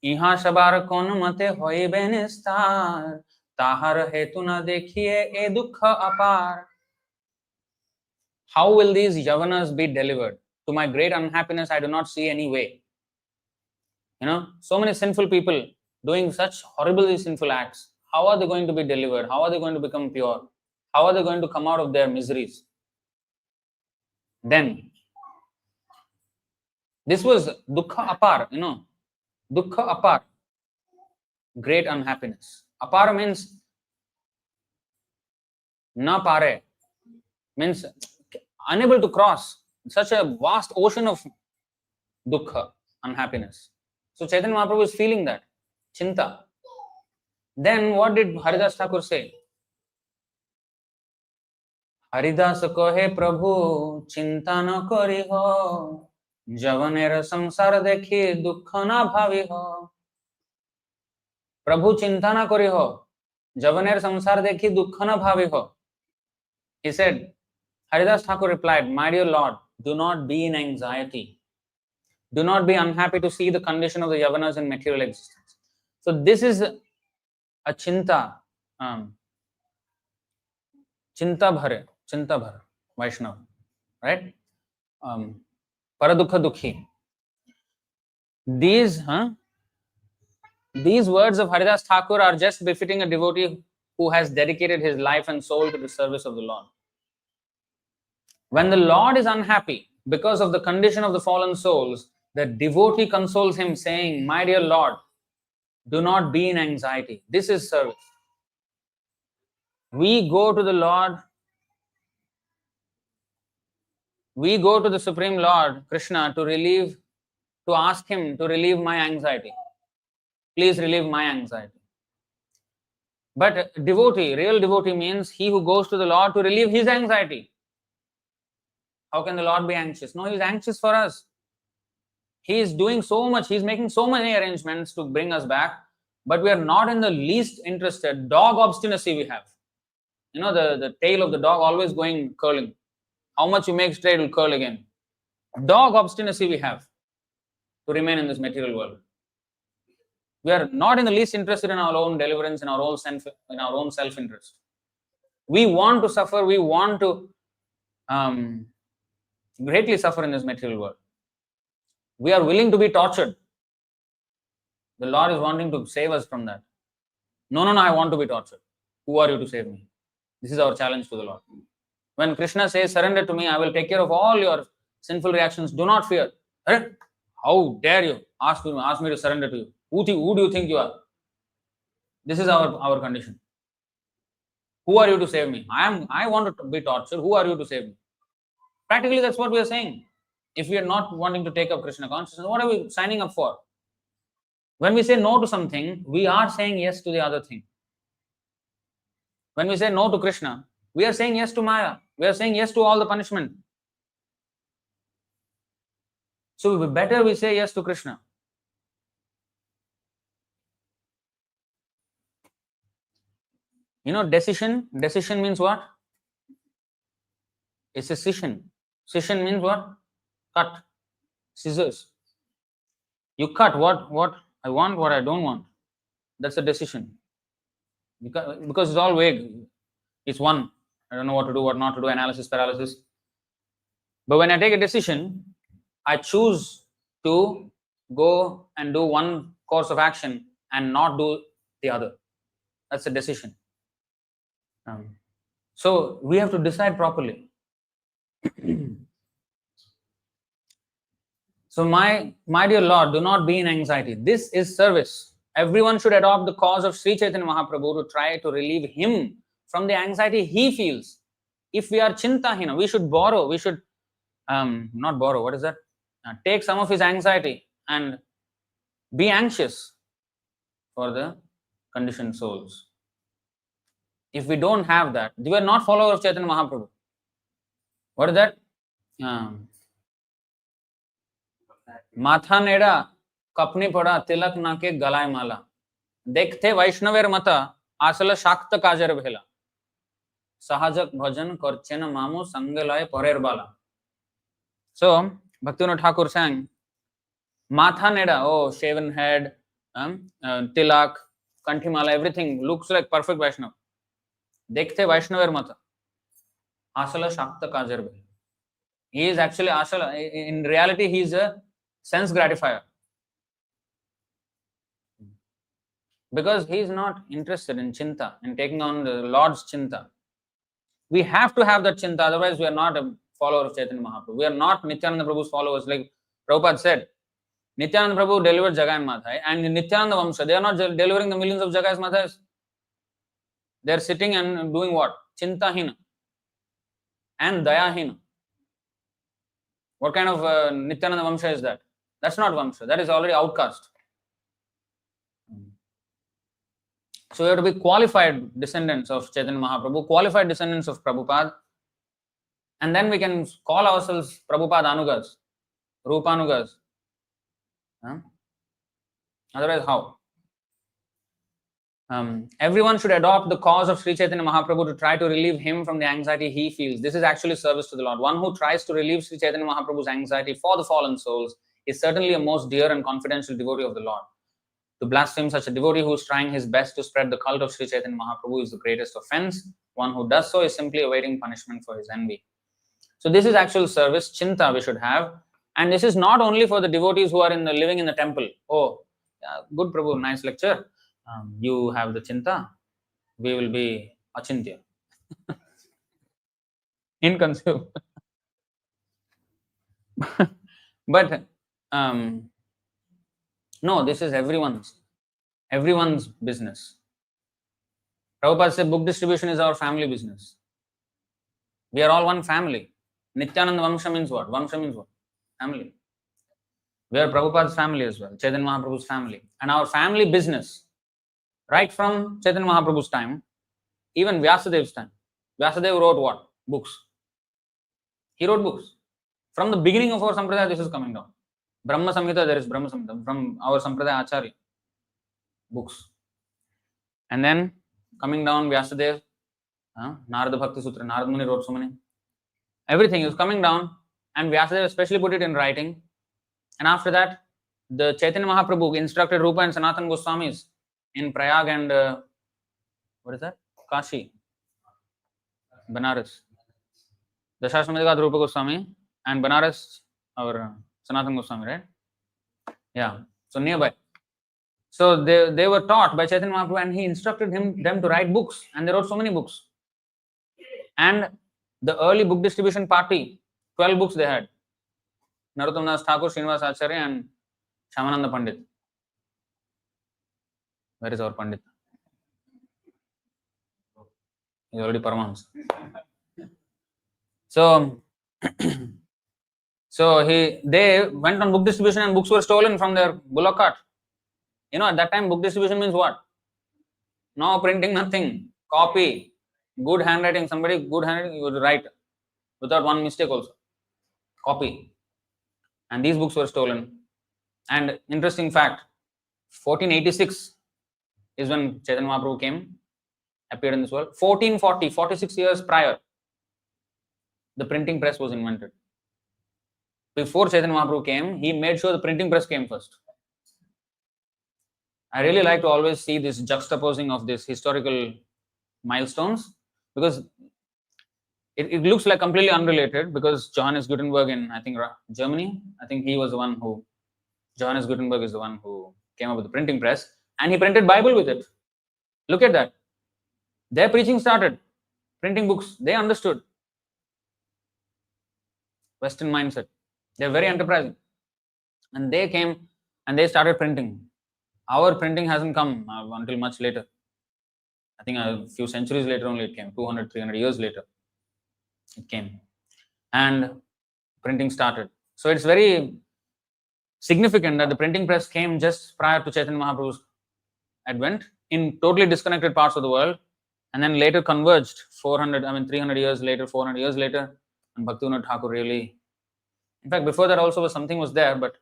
Iha sabar kon mate hoibe nistar, tahar hetu na dekhiye e dukha apar. How will these yavanas be delivered? To my great unhappiness, I do not see any way. So many sinful people doing such horribly sinful acts. How are they going to be delivered? How are they going to become pure? How are they going to come out of their miseries? Then, this was dukkha apar, dukkha apar, great unhappiness. Apar means na pare, means unable to cross such a vast ocean of dukkha, unhappiness. So Chaitanya Mahaprabhu is feeling that, chinta. Then what did Haridas Thakur say? Haridas कहे प्रभु चिंता न करी हो, जवनेर संसार देखी दुख न भावी हो. प्रभु चिंता न करी हो, जवनेर संसार देखी दुख न भावी हो. He said, Haridas Thakur replied, my dear Lord, do not be in anxiety. Do not be unhappy to see the condition of the yavanas in material existence. So this is a chinta, chinta bhar, Vaishnava, right? Paradukha dukhi. These words of Haridas Thakur are just befitting a devotee who has dedicated his life and soul to the service of the Lord. When the Lord is unhappy because of the condition of the fallen souls, the devotee consoles him saying, my dear Lord, do not be in anxiety. This is service. We go to the Lord, we go to the Supreme Lord, Krishna, to ask him to relieve my anxiety. Please relieve my anxiety. But devotee, real devotee means he who goes to the Lord to relieve his anxiety. How can the Lord be anxious? No, he is anxious for us. He is doing so much, he is making so many arrangements to bring us back, but we are not in the least interested. Dog obstinacy we have. The tail of the dog always going curling. How much you make straight will curl again. Dog obstinacy we have to remain in this material world. We are not in the least interested in our own deliverance, in our own self-interest. We want to suffer, we want to greatly suffer in this material world. We are willing to be tortured. The Lord is wanting to save us from that. No, I want to be tortured. Who are you to save me? This is our challenge to the Lord. When Krishna says, surrender to me, I will take care of all your sinful reactions. Do not fear. How dare you ask me to surrender to you? Who do you think you are? This is our condition. Who are you to save me? I want to be tortured. Who are you to save me? Practically, that's what we are saying. If we are not wanting to take up Krishna consciousness, what are we signing up for? When we say no to something, we are saying yes to the other thing. When we say no to Krishna, we are saying yes to Maya. We are saying yes to all the punishment. So better we say yes to Krishna. Decision means what? It's a scission. Scission means what? Cut. Scissors. You cut what I want, what I don't want. That's a decision. Because it's all vague. It's one. I don't know what to do, what not to do, analysis, paralysis. But when I take a decision, I choose to go and do one course of action and not do the other. That's a decision. So we have to decide properly. So my dear Lord, do not be in anxiety. This is service. Everyone should adopt the cause of Sri Chaitanya Mahaprabhu to try to relieve him from the anxiety he feels. If we are chintahina, we should borrow, we should not borrow, what is that? Take some of his anxiety and be anxious for the conditioned souls. If we don't have that, we are not followers of Chaitanya Mahaprabhu. What is that? माथा नेड़ा company पड़ा तिलक नाके गलाय माला देखते वैष्णवेर मता आसल शाक्त काजर भेला सहजक भजन करचेन मामू संगलय परेर बाला. So Bhaktivinoda Thakur sang matha neda, oh shaven head, tilak, kanthimala, everything looks like perfect Vaishnava. Dekhte Vaishnaver mata asala shakta kajar bhe. He is actually asala. In reality, he is a sense gratifier, because he is not interested in chinta, in taking on the Lord's chinta. We have to have that chinta, otherwise we are not a follower of Chaitanya Mahaprabhu. We are not Nityananda Prabhu's followers. Like Prabhupada said, Nityananda Prabhu delivered Jagai and Madhai, and in Nityananda Vamsha, they are not delivering the millions of Jagais Madhais. They are sitting and doing what? Chintahina and Dayahina. What kind of Nityananda Vamsha is that? That's not Vamsha. That is already outcast. So we have to be qualified descendants of Chaitanya Mahaprabhu, qualified descendants of Prabhupada, and then we can call ourselves Prabhupada Anugas, Rupanugas. Otherwise, how? Everyone should adopt the cause of Sri Chaitanya Mahaprabhu to try to relieve him from the anxiety he feels. This is actually service to the Lord. One who tries to relieve Sri Chaitanya Mahaprabhu's anxiety for the fallen souls is certainly a most dear and confidential devotee of the Lord. To blaspheme such a devotee who is trying his best to spread the cult of Sri Chaitanya Mahaprabhu is the greatest offense. One who does so is simply awaiting punishment for his envy. So this is actual service, chinta we should have. And this is not only for the devotees who are living in the temple. Oh, good Prabhu, nice lecture. You have the chinta, we will be achintya. Inconceivable. But no, this is everyone's business. Prabhupada said book distribution is our family business. We are all one family. Nityananda Vamsha means what? Vamsha means what? Family. We are Prabhupada's family as well, Chaitanya Mahaprabhu's family. And our family business, right from Chaitanya Mahaprabhu's time, even Vyasadev's time. Vyasadeva wrote what? Books. He wrote books. From the beginning of our Sampradaya, this is coming down. Brahma Samhita, there is Brahma Samhita. From our Sampradaya Acharya, books. And then coming down, Vyasadeva, Narada Bhakti Sutra, Narada Muni wrote so many. Everything is coming down, and Vyasadeva especially put it in writing. And after that, the Chaitanya Mahaprabhu instructed Rupa and Sanatana Goswamis in Prayag and what is that? Kashi, Banaras. Dashashramadika Rupa Goswami and Banaras, our Sanatana Goswami, right? Yeah, so nearby. So they were taught by Chaitanya Mahaprabhu, and he instructed them to write books, and they wrote so many books. And the early book distribution party, 12 books they had. Narottam Das Thakur, Srinivas Acharya and Shyamananda Pandit. Where is our Pandit? He's already Paramahamsa. So they went on book distribution, and books were stolen from their bullock cart. At that time, book distribution means what? No printing, nothing. Copy. Good handwriting. Somebody good handwriting, you would write without one mistake also. Copy. And these books were stolen. And interesting fact, 1486 is when Chaitanya Mahaprabhu appeared in this world. 1440, 46 years prior, the printing press was invented. Before Chaitanya Mahaprabhu came, he made sure the printing press came first. I really like to always see this juxtaposing of these historical milestones, because it looks like completely unrelated, because Johannes Gutenberg in, I think, Germany, I think he was the one who, Johannes Gutenberg is the one who came up with the printing press, and he printed Bible with it. Look at that. Their preaching started. printing books. They understood Western mindset. They're very enterprising. And they came and they started printing. Our printing hasn't come until much later. I think a few centuries later only it came, 200, 300 years later it came. And printing started. So it's very significant that the printing press came just prior to Chaitanya Mahaprabhu's advent in totally disconnected parts of the world, and then later converged 300 years later, 400 years later, and Bhaktivinoda Thakur really, in fact, before that also something was there, but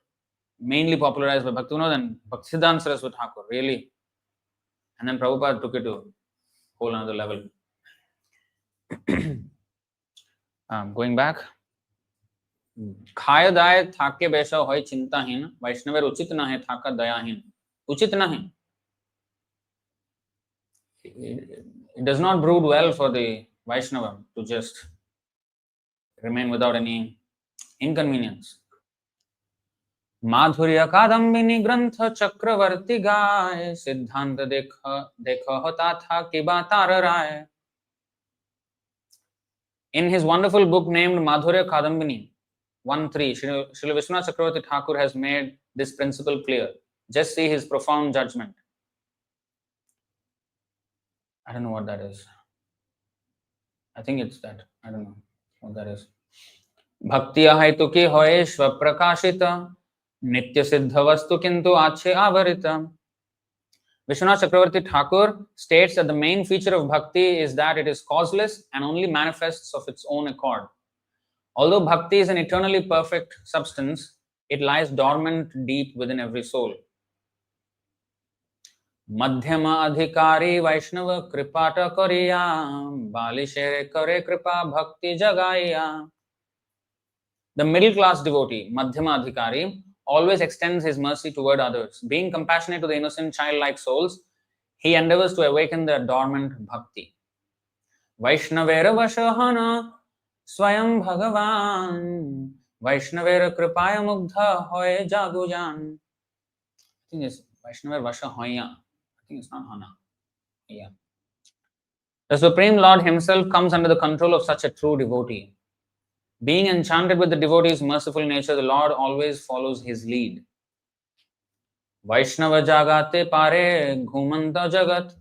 mainly popularized by Bhaktivinoda and Bhaktisiddhanta Saraswati Thakur, really. And then Prabhupada took it to a whole another level. Going back, खाय दाय थाके बैसा होय चिंताहीन वैष्णवेर उचित नाहे थाका दयाहीन. उचित nahi. It does not brood well for the Vaishnava to just remain without any inconvenience. माधुर्य कादम्बिनी ग्रंथ चक्रवर्ती गाय सिद्धांत देख होता था कि बातार राय. In his wonderful book named Madhurya Kadambini 1.3, Śrīla Vishwanath Chakravarti Thakur has made this principle clear. Just see his profound judgment. I don't know what that is. I think it's that. I don't know what that is. Bhaktiya haitu ki hoye swaprakashita nitya siddha vastu kintu ache avarita. Vishwanath Chakravarti Thakur states that the main feature of bhakti is that it is causeless and only manifests of its own accord. Although bhakti is an eternally perfect substance, it lies dormant deep within every soul. Madhyama adhikari Vaishnava kripata kariya balishere kare kripa bhakti jagaya. The middle class devotee, Madhyama adhikari, always extends his mercy toward others. Being compassionate to the innocent childlike souls, he endeavors to awaken their dormant bhakti. Vaishnavera vashahana Swayam Bhagavan Vaishnavera Kripaya Mugdha Hoye Jagujan. I think it's Vaishnavera Vasha Hoya. I think it's not Hana. Yeah. The Supreme Lord himself comes under the control of such a true devotee. Being enchanted with the devotee's merciful nature, the Lord always follows his lead. Vaishnava Jagate Pare Ghumanta Jagat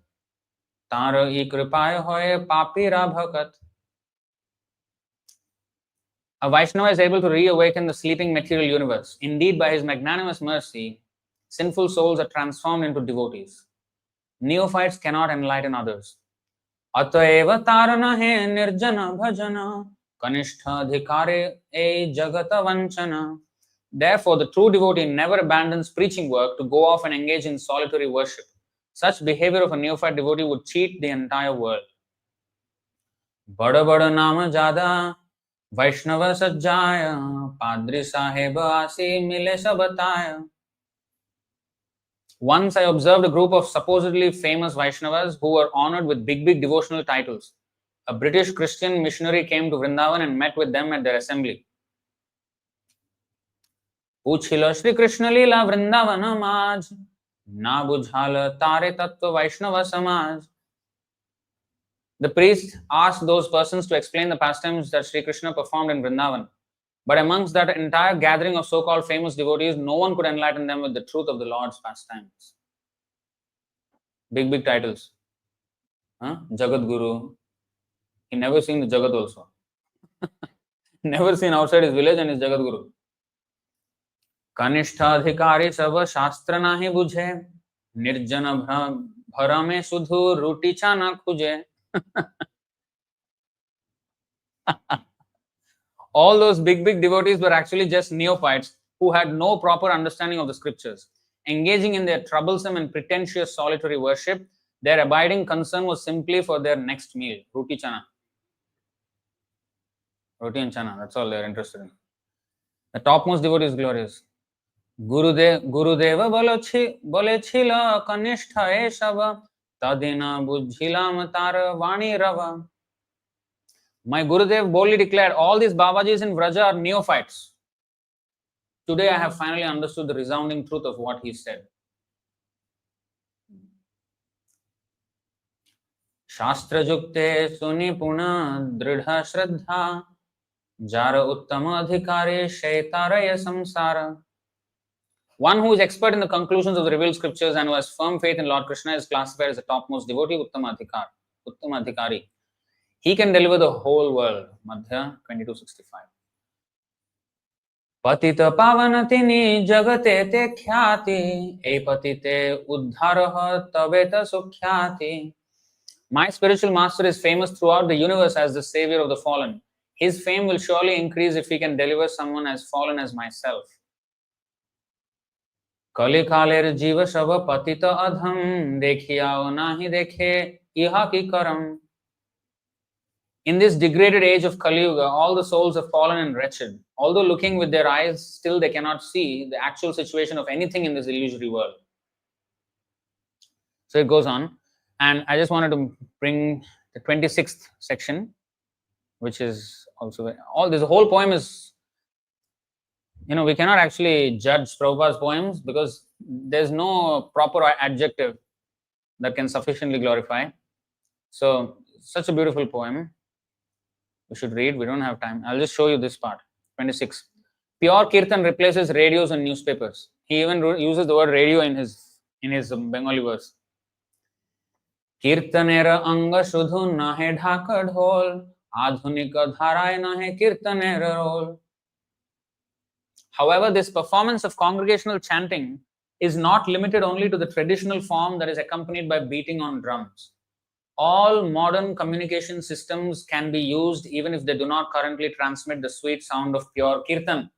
Tara I Kripaya Hoye Papira Bhakat. A Vaishnava is able to reawaken the sleeping material universe. Indeed, by his magnanimous mercy, sinful souls are transformed into devotees. Neophytes cannot enlighten others. Ataeva tarana he nirjana bhajana kanishtha adhikare e jagata vanchana. Therefore, the true devotee never abandons preaching work to go off and engage in solitary worship. Such behavior of a neophyte devotee would cheat the entire world. Bada bada nama jada Vaishnava Sajjaya Padri Sahib Asi Mile Sabataya. Once I observed a group of supposedly famous Vaishnavas who were honored with big devotional titles. A British Christian missionary came to Vrindavan and met with them at their assembly. Puchhila Shri Krishna Leela Vrindavana Maj Na Bujhala Tare Tattva Vaishnava Samaj. The priest asked those persons to explain the pastimes that Sri Krishna performed in Vrindavan. But amongst that entire gathering of so-called famous devotees, no one could enlighten them with the truth of the Lord's pastimes. Big titles. Jagat Guru. He never seen the Jagat also. Never seen outside his village and his Jagat Guru. Kanishtha adhikari sava shastra nahi bujhe nirjana bharame sudhu ruti chana khuje. All those big devotees were actually just neophytes who had no proper understanding of the scriptures. Engaging in their troublesome and pretentious solitary worship, their abiding concern was simply for their next meal, roti chana. Roti and chana, that's all they're interested in. The topmost devotee is glorious. Gurudeva bole chila kanishtha eshava tadina bujhilam tara vani rava. My Gurudev boldly declared, all these Babajis in Vraja are neophytes. Today I have finally understood the resounding truth of what he said. शास्त्र जुक्ते सुनिपुण दृढ़ श्रद्धा jar उत्तम अधिकारे शैतारय samsara. One who is expert in the conclusions of the revealed scriptures and who has firm faith in Lord Krishna is classified as the topmost devotee, Uttama Adhikari. He can deliver the whole world. Madhya 2265. Patita pavanatini jagate te khyati, e patite uddharaha taveta sukhyati. My spiritual master is famous throughout the universe as the savior of the fallen. His fame will surely increase if he can deliver someone as fallen as myself. कली कालेर जीव शव पतित अधम देखियाओ नाही देखे इहा की करम. In this degraded age of Kali Yuga, all the souls have fallen and wretched. Although looking with their eyes, still they cannot see the actual situation of anything in this illusory world. So it goes on, and I just wanted to bring the 26th section, which is also all this whole poem is, we cannot actually judge Prabhupada's poems because there's no proper adjective that can sufficiently glorify. So such a beautiful poem. We should read. We don't have time. I'll just show you this part. 26. Pure Kirtan replaces radios and newspapers. He even uses the word radio in his Bengali verse. Kirtanera anga shudhu nahe dhaka dhol, adhunika dharay nahe kirtanera rol. However, this performance of congregational chanting is not limited only to the traditional form that is accompanied by beating on drums. All modern communication systems can be used even if they do not currently transmit the sweet sound of pure kirtan.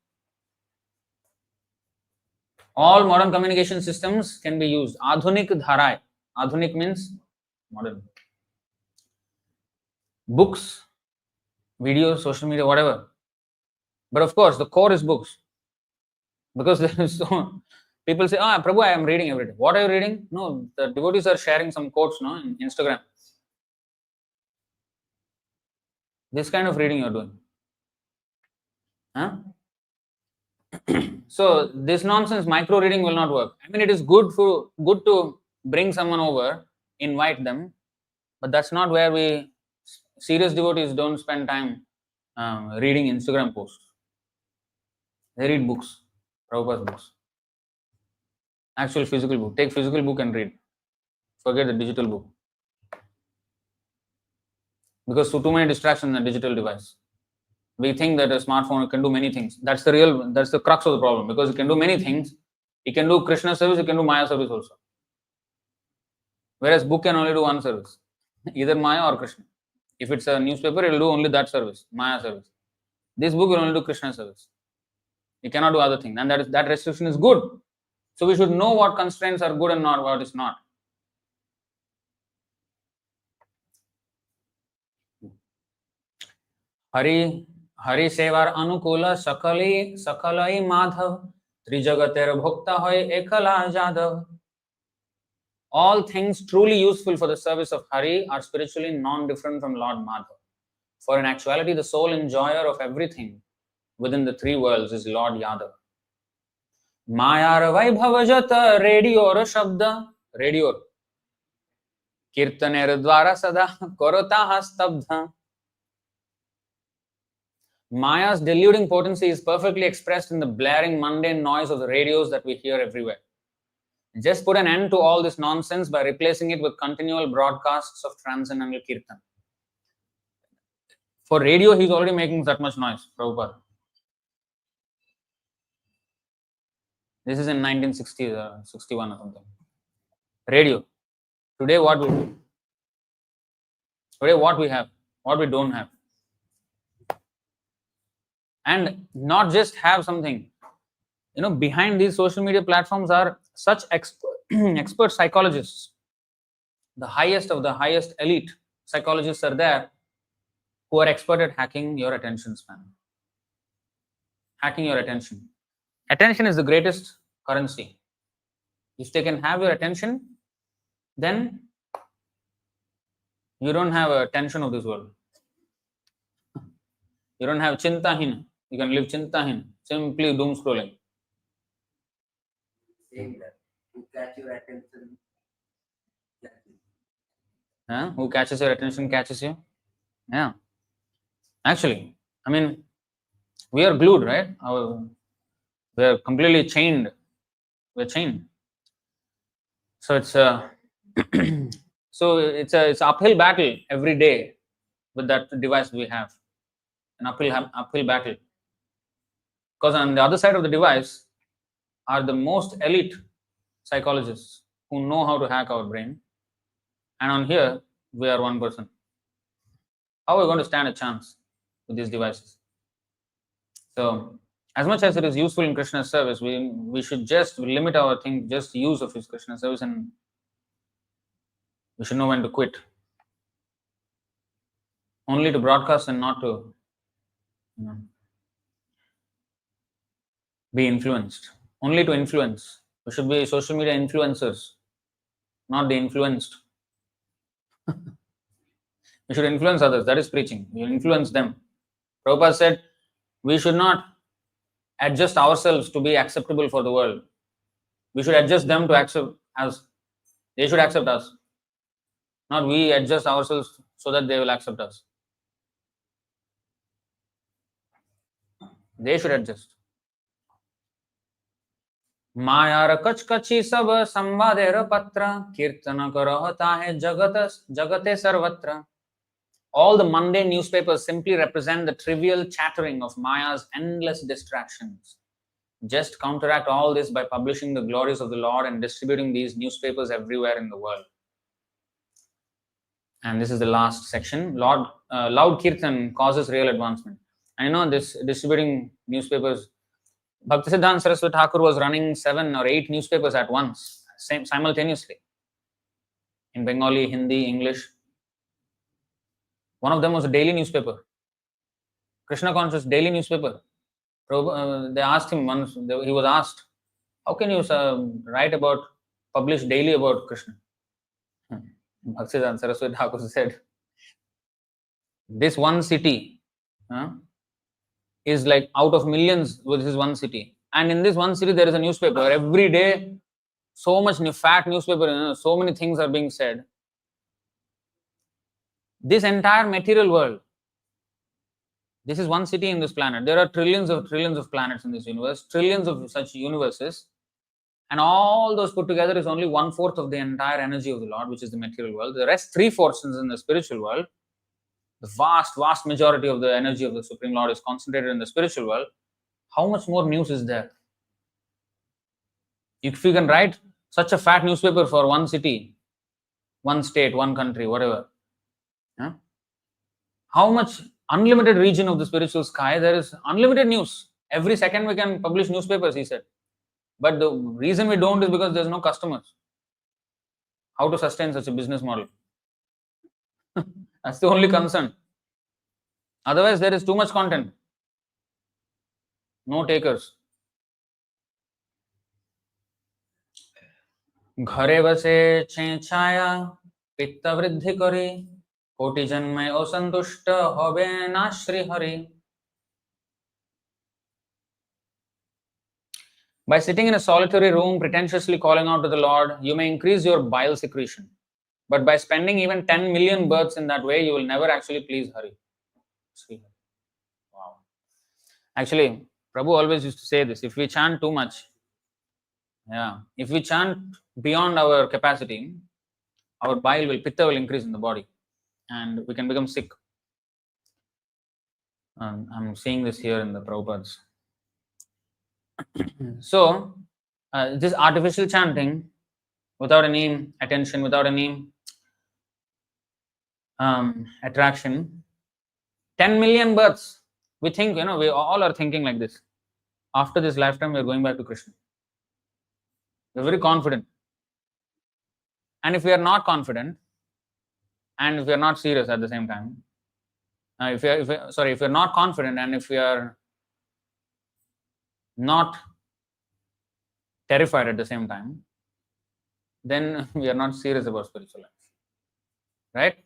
All modern communication systems can be used. Adhunik dharai. Adhunik means modern. Books, videos, social media, whatever. But of course, the core is books. Because there is so people say, Prabhu, I am reading every day. What are you reading? No, the devotees are sharing some quotes, no, in Instagram. This kind of reading you are doing. Huh? So this nonsense micro reading will not work. I mean, it is good to bring someone over, invite them, but that's not where serious devotees don't spend time reading Instagram posts. They read books, Prabhupada's books. Actual physical book. Take physical book and read. Forget the digital book. Because too many distractions in a digital device. We think that a smartphone can do many things. That's the crux of the problem. Because it can do many things. It can do Krishna service, it can do Maya service also. Whereas book can only do one service. Either Maya or Krishna. If it's a newspaper, it will do only that service, Maya service. This book will only do Krishna service. It cannot do other things. And that restriction is good. So we should know what constraints are good and not what is not. Hari sevar anukula sakalai madhav trijagater bhokta hoy ekala jadav. All things truly useful for the service of Hari are spiritually non-different from Lord Madhav. For in actuality, the sole enjoyer of everything within the three worlds is Lord Yadav. Mayar vaibhavajata radior shabda radior kirtaner dwara sada korotaha stabdha. Maya's deluding potency is perfectly expressed in the blaring mundane noise of the radios that we hear everywhere. Just put an end to all this nonsense by replacing it with continual broadcasts of transcendental kirtan. For radio, he's already making that much noise, Prabhupada. This is in 1960, 61 or something. Radio. Today, what we do? Today, what we have, what we don't have. And not just have something. Behind these social media platforms are such expert psychologists. The highest of the highest elite psychologists are there who are expert at hacking your attention span. Hacking your attention. Attention is the greatest currency. If they can have your attention, then you don't have a tension of this world. You don't have chintahin. You can live chintahin. Simply doom scrolling. Saying that to catch your attention. Who catches your attention catches you. Yeah. Actually, I mean, we are glued, right? We are completely chained. We're chained. So it's a it's an uphill battle every day with that device we have. An uphill battle. Because on the other side of the device are the most elite psychologists who know how to hack our brain. And on here, we are one person. How are we going to stand a chance with these devices? So, as much as it is useful in Krishna's service, we should just limit our thing, just use of his Krishna service, and we should know when to quit. Only to broadcast and not to be influenced. Only to influence. We should be social media influencers, not the influenced. We should influence others. That is preaching. We influence them. Prabhupada said, we should not adjust ourselves to be acceptable for the world. We should adjust them to accept us. They should accept us. Not we adjust ourselves so that they will accept us. They should adjust. मायार कच कची सब संवादेर पत्र कीर्तन करता है जगते सर्वत्र. All the mundane newspapers simply represent the trivial chattering of Maya's endless distractions. Just counteract all this by publishing the glories of the Lord and distributing these newspapers everywhere in the world. And this is the last section. Loud kirtan causes real advancement. I know this distributing newspapers. Bhaktisiddhanta Saraswati Thakur was running 7 or 8 newspapers at once, simultaneously, in Bengali, Hindi, English. One of them was a daily newspaper, Krishna Conscious daily newspaper. They asked him once, he was asked, how can you publish daily about Krishna? Bhaktisiddhanta Saraswati Thakur said, this one city is like out of millions with this one city. And in this one city, there is a newspaper. Every day, so much fat newspaper, so many things are being said. This entire material world, this is one city in this planet. There are trillions of planets in this universe, trillions of such universes. And all those put together is only 1/4 of the entire energy of the Lord, which is the material world. The rest 3/4 is in the spiritual world. The vast majority of the energy of the Supreme Lord is concentrated in the spiritual world. How much more news is there? If you can write such a fat newspaper for one city, one state, one country, whatever, how much unlimited region of the spiritual sky, there is unlimited news. Every second we can publish newspapers, he said. But the reason we don't is because there's no customers. How to sustain such a business model? That's the only concern. Otherwise, there is too much content. No takers. घरे बसे छाया पित्त वृद्धि करे कोटि जन्मे असंतुष्ट होबे ना Shri Hari. By sitting in a solitary room, pretentiously calling out to the Lord, you may increase your bile secretion. But by spending even 10 million births in that way, you will never actually please Hari. Wow. Actually, Prabhu always used to say this, if we chant too much, if we chant beyond our capacity, our pitta will increase in the body and we can become sick. I'm seeing this here in the Prabhupads. So, this artificial chanting, without any attention, without any attraction, 10 million births. We think, we all are thinking like this. After this lifetime, we are going back to Krishna. We're very confident. And if we are not confident, and if we are not serious at the same time, if we are not confident and if we are not terrified at the same time, then we are not serious about spiritual life. Right?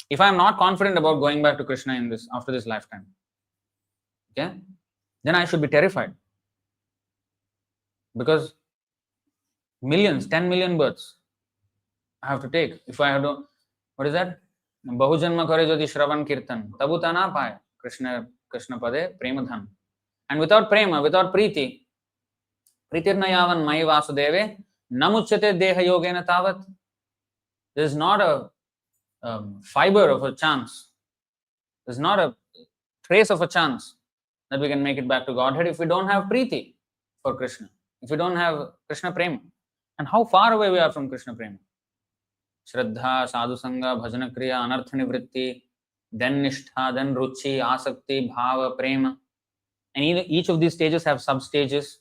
If I am not confident about going back to Krishna after this lifetime, okay, then I should be terrified. Because 10 million births I have to take. If I have to, What is that? Bahujanma kare jodi shravan kirtan, tabu ta na paye Krishna pade prema dhan. And without prema, without priti, pritirna yavan mai vasudeve, namuchyate deha yogena tavat. There is not a fiber of a chance. There is not a trace of a chance that we can make it back to Godhead if we don't have priti for Krishna, if we don't have Krishna prema. And how far away we are from Krishna prema. Shraddha, sadhu sangha, bhajana kriya, anartha nivritti, then nishtha, then ruchi, asakti, bhava, prema. And each of these stages have sub-stages.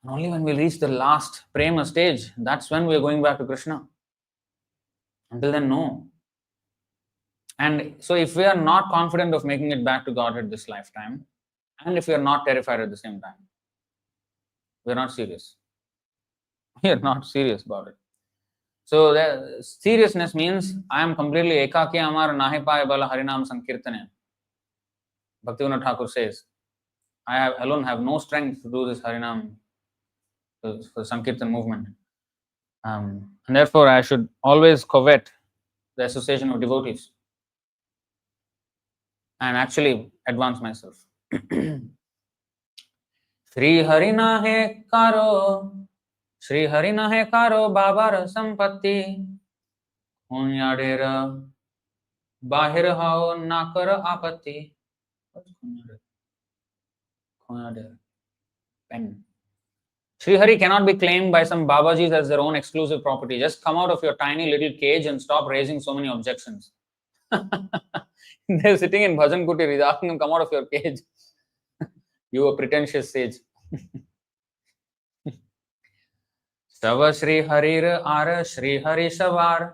And only when we reach the last prema stage, that's when we are going back to Krishna. Until then, no. And so if we are not confident of making it back to Godhead this lifetime, and if we are not terrified at the same time, we are not serious. We are not serious about it. So the seriousness means I am completely ekaki amar nahi paye bala harinam sankirtane. Bhaktivinoda Thakur says, I alone have no strength to do this harinam, for sankirtan movement. And therefore I should always covet the association of devotees and actually advance myself. Shri Hari nahe karo babar sampatti, Hunyadera bahir hao nakar apatti. What's Hunyadera? Pen. Sri Hari cannot be claimed by some Babajis as their own exclusive property. Just come out of your tiny little cage and stop raising so many objections. They're sitting in Bhajan Kutir, he's asking them, come out of your cage. You a pretentious sage. Sava Shri Harir Ara Shri Hari Savar.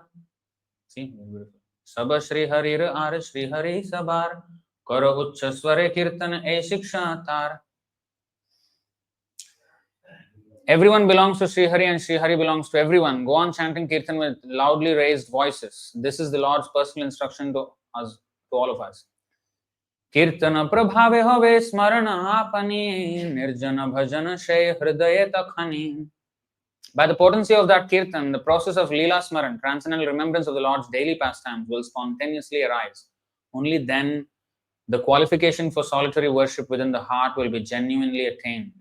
See, beautiful. Sava Shri Harir Ara Shri Hari Savar. Karo Uccha Sware Kirtan E Shiksha Tar. Everyone belongs to Sri Hari and Sri Hari belongs to everyone. Go on chanting Kirtan with loudly raised voices. This is the Lord's personal instruction to us, to all of us. Kirtana prabhave have smarana apani nirjana bhajana shay hridaya takhani. By the potency of that kirtan, the process of Leela Smaran, transcendental remembrance of the Lord's daily pastimes, will spontaneously arise. Only then the qualification for solitary worship within the heart will be genuinely attained.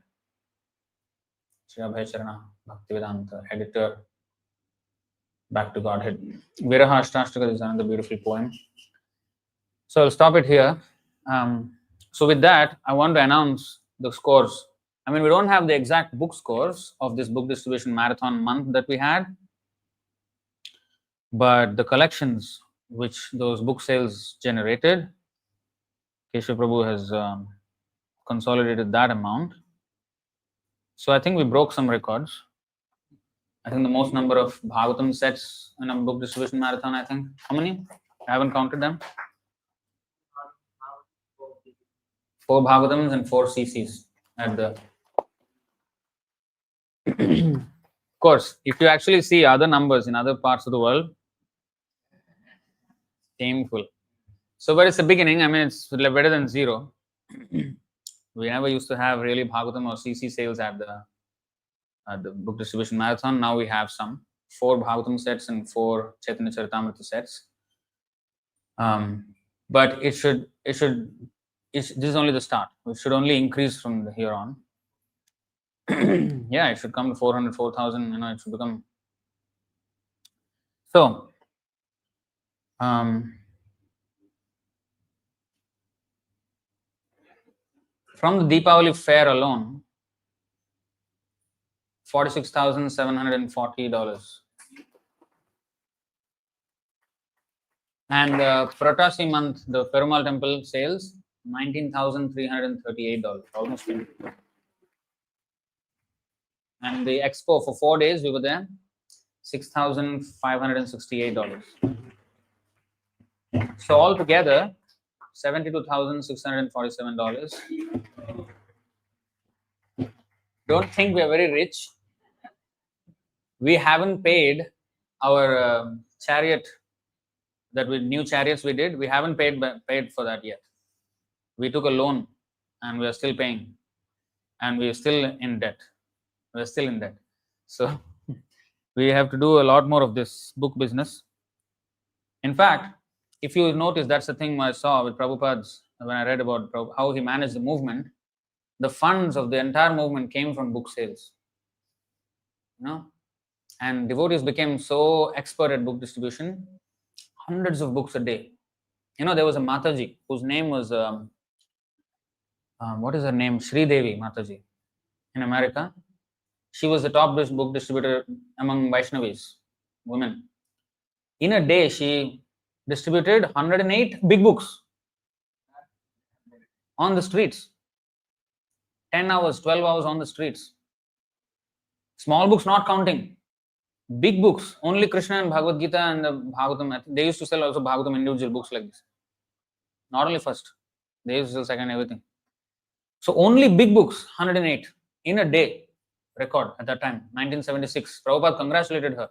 Sri Abhay Charana, Tattvavit dāsa, editor, Back to Godhead. Viraha Ashtashtaka is another beautiful poem. So I'll stop it here. So with that, I want to announce the scores. I mean, we don't have the exact book scores of this book distribution marathon month that we had, but the collections which those book sales generated, Keshav Prabhu has consolidated that amount. So I think we broke some records. I think the most number of Bhagavatam sets in a book distribution marathon, I think. How many? I haven't counted them. 4 Bhagavatams and 4 CCs at the... Of course, if you actually see other numbers in other parts of the world, shameful. So, but it's a beginning. I mean, it's better than 0. We never used to have really Bhagavatam or CC sales at the book distribution marathon. Now we have some 4 Bhagavatam sets and 4 Chaitanya Charitamrita sets. But this is only the start. It should only increase from here on. Yeah, it should come to 400, 4,000. It should become. So, from the Deepavali fair alone, $46,740. And the Pratasi month, the Perumal temple sales, $19,338, almost 20. And the expo for 4 days, we were there, $6,568. So altogether, $72,647. Don't think we are very rich. We haven't paid our chariot, new chariots we did, we haven't paid for that yet. We took a loan and we are still paying. And we are still in debt. We are still in debt. So we have to do a lot more of this book business. In fact, if you notice, that's the thing I saw with Prabhupada's, when I read about how he managed the movement, the funds of the entire movement came from book sales. And devotees became so expert at book distribution, hundreds of books a day. There was a Mataji whose name was, what is her name? Sridevi Mataji in America. She was the top book distributor among Vaishnavis, women. In a day, she distributed 108 big books on the streets. 10 hours, 12 hours on the streets. Small books not counting. Big books, only Krishna and Bhagavad Gita and the Bhagavatam. They used to sell also Bhagavatam individual books like this. Not only first, they used to sell second, everything. So only big books, 108 in a day, record at that time, 1976. Prabhupada congratulated her.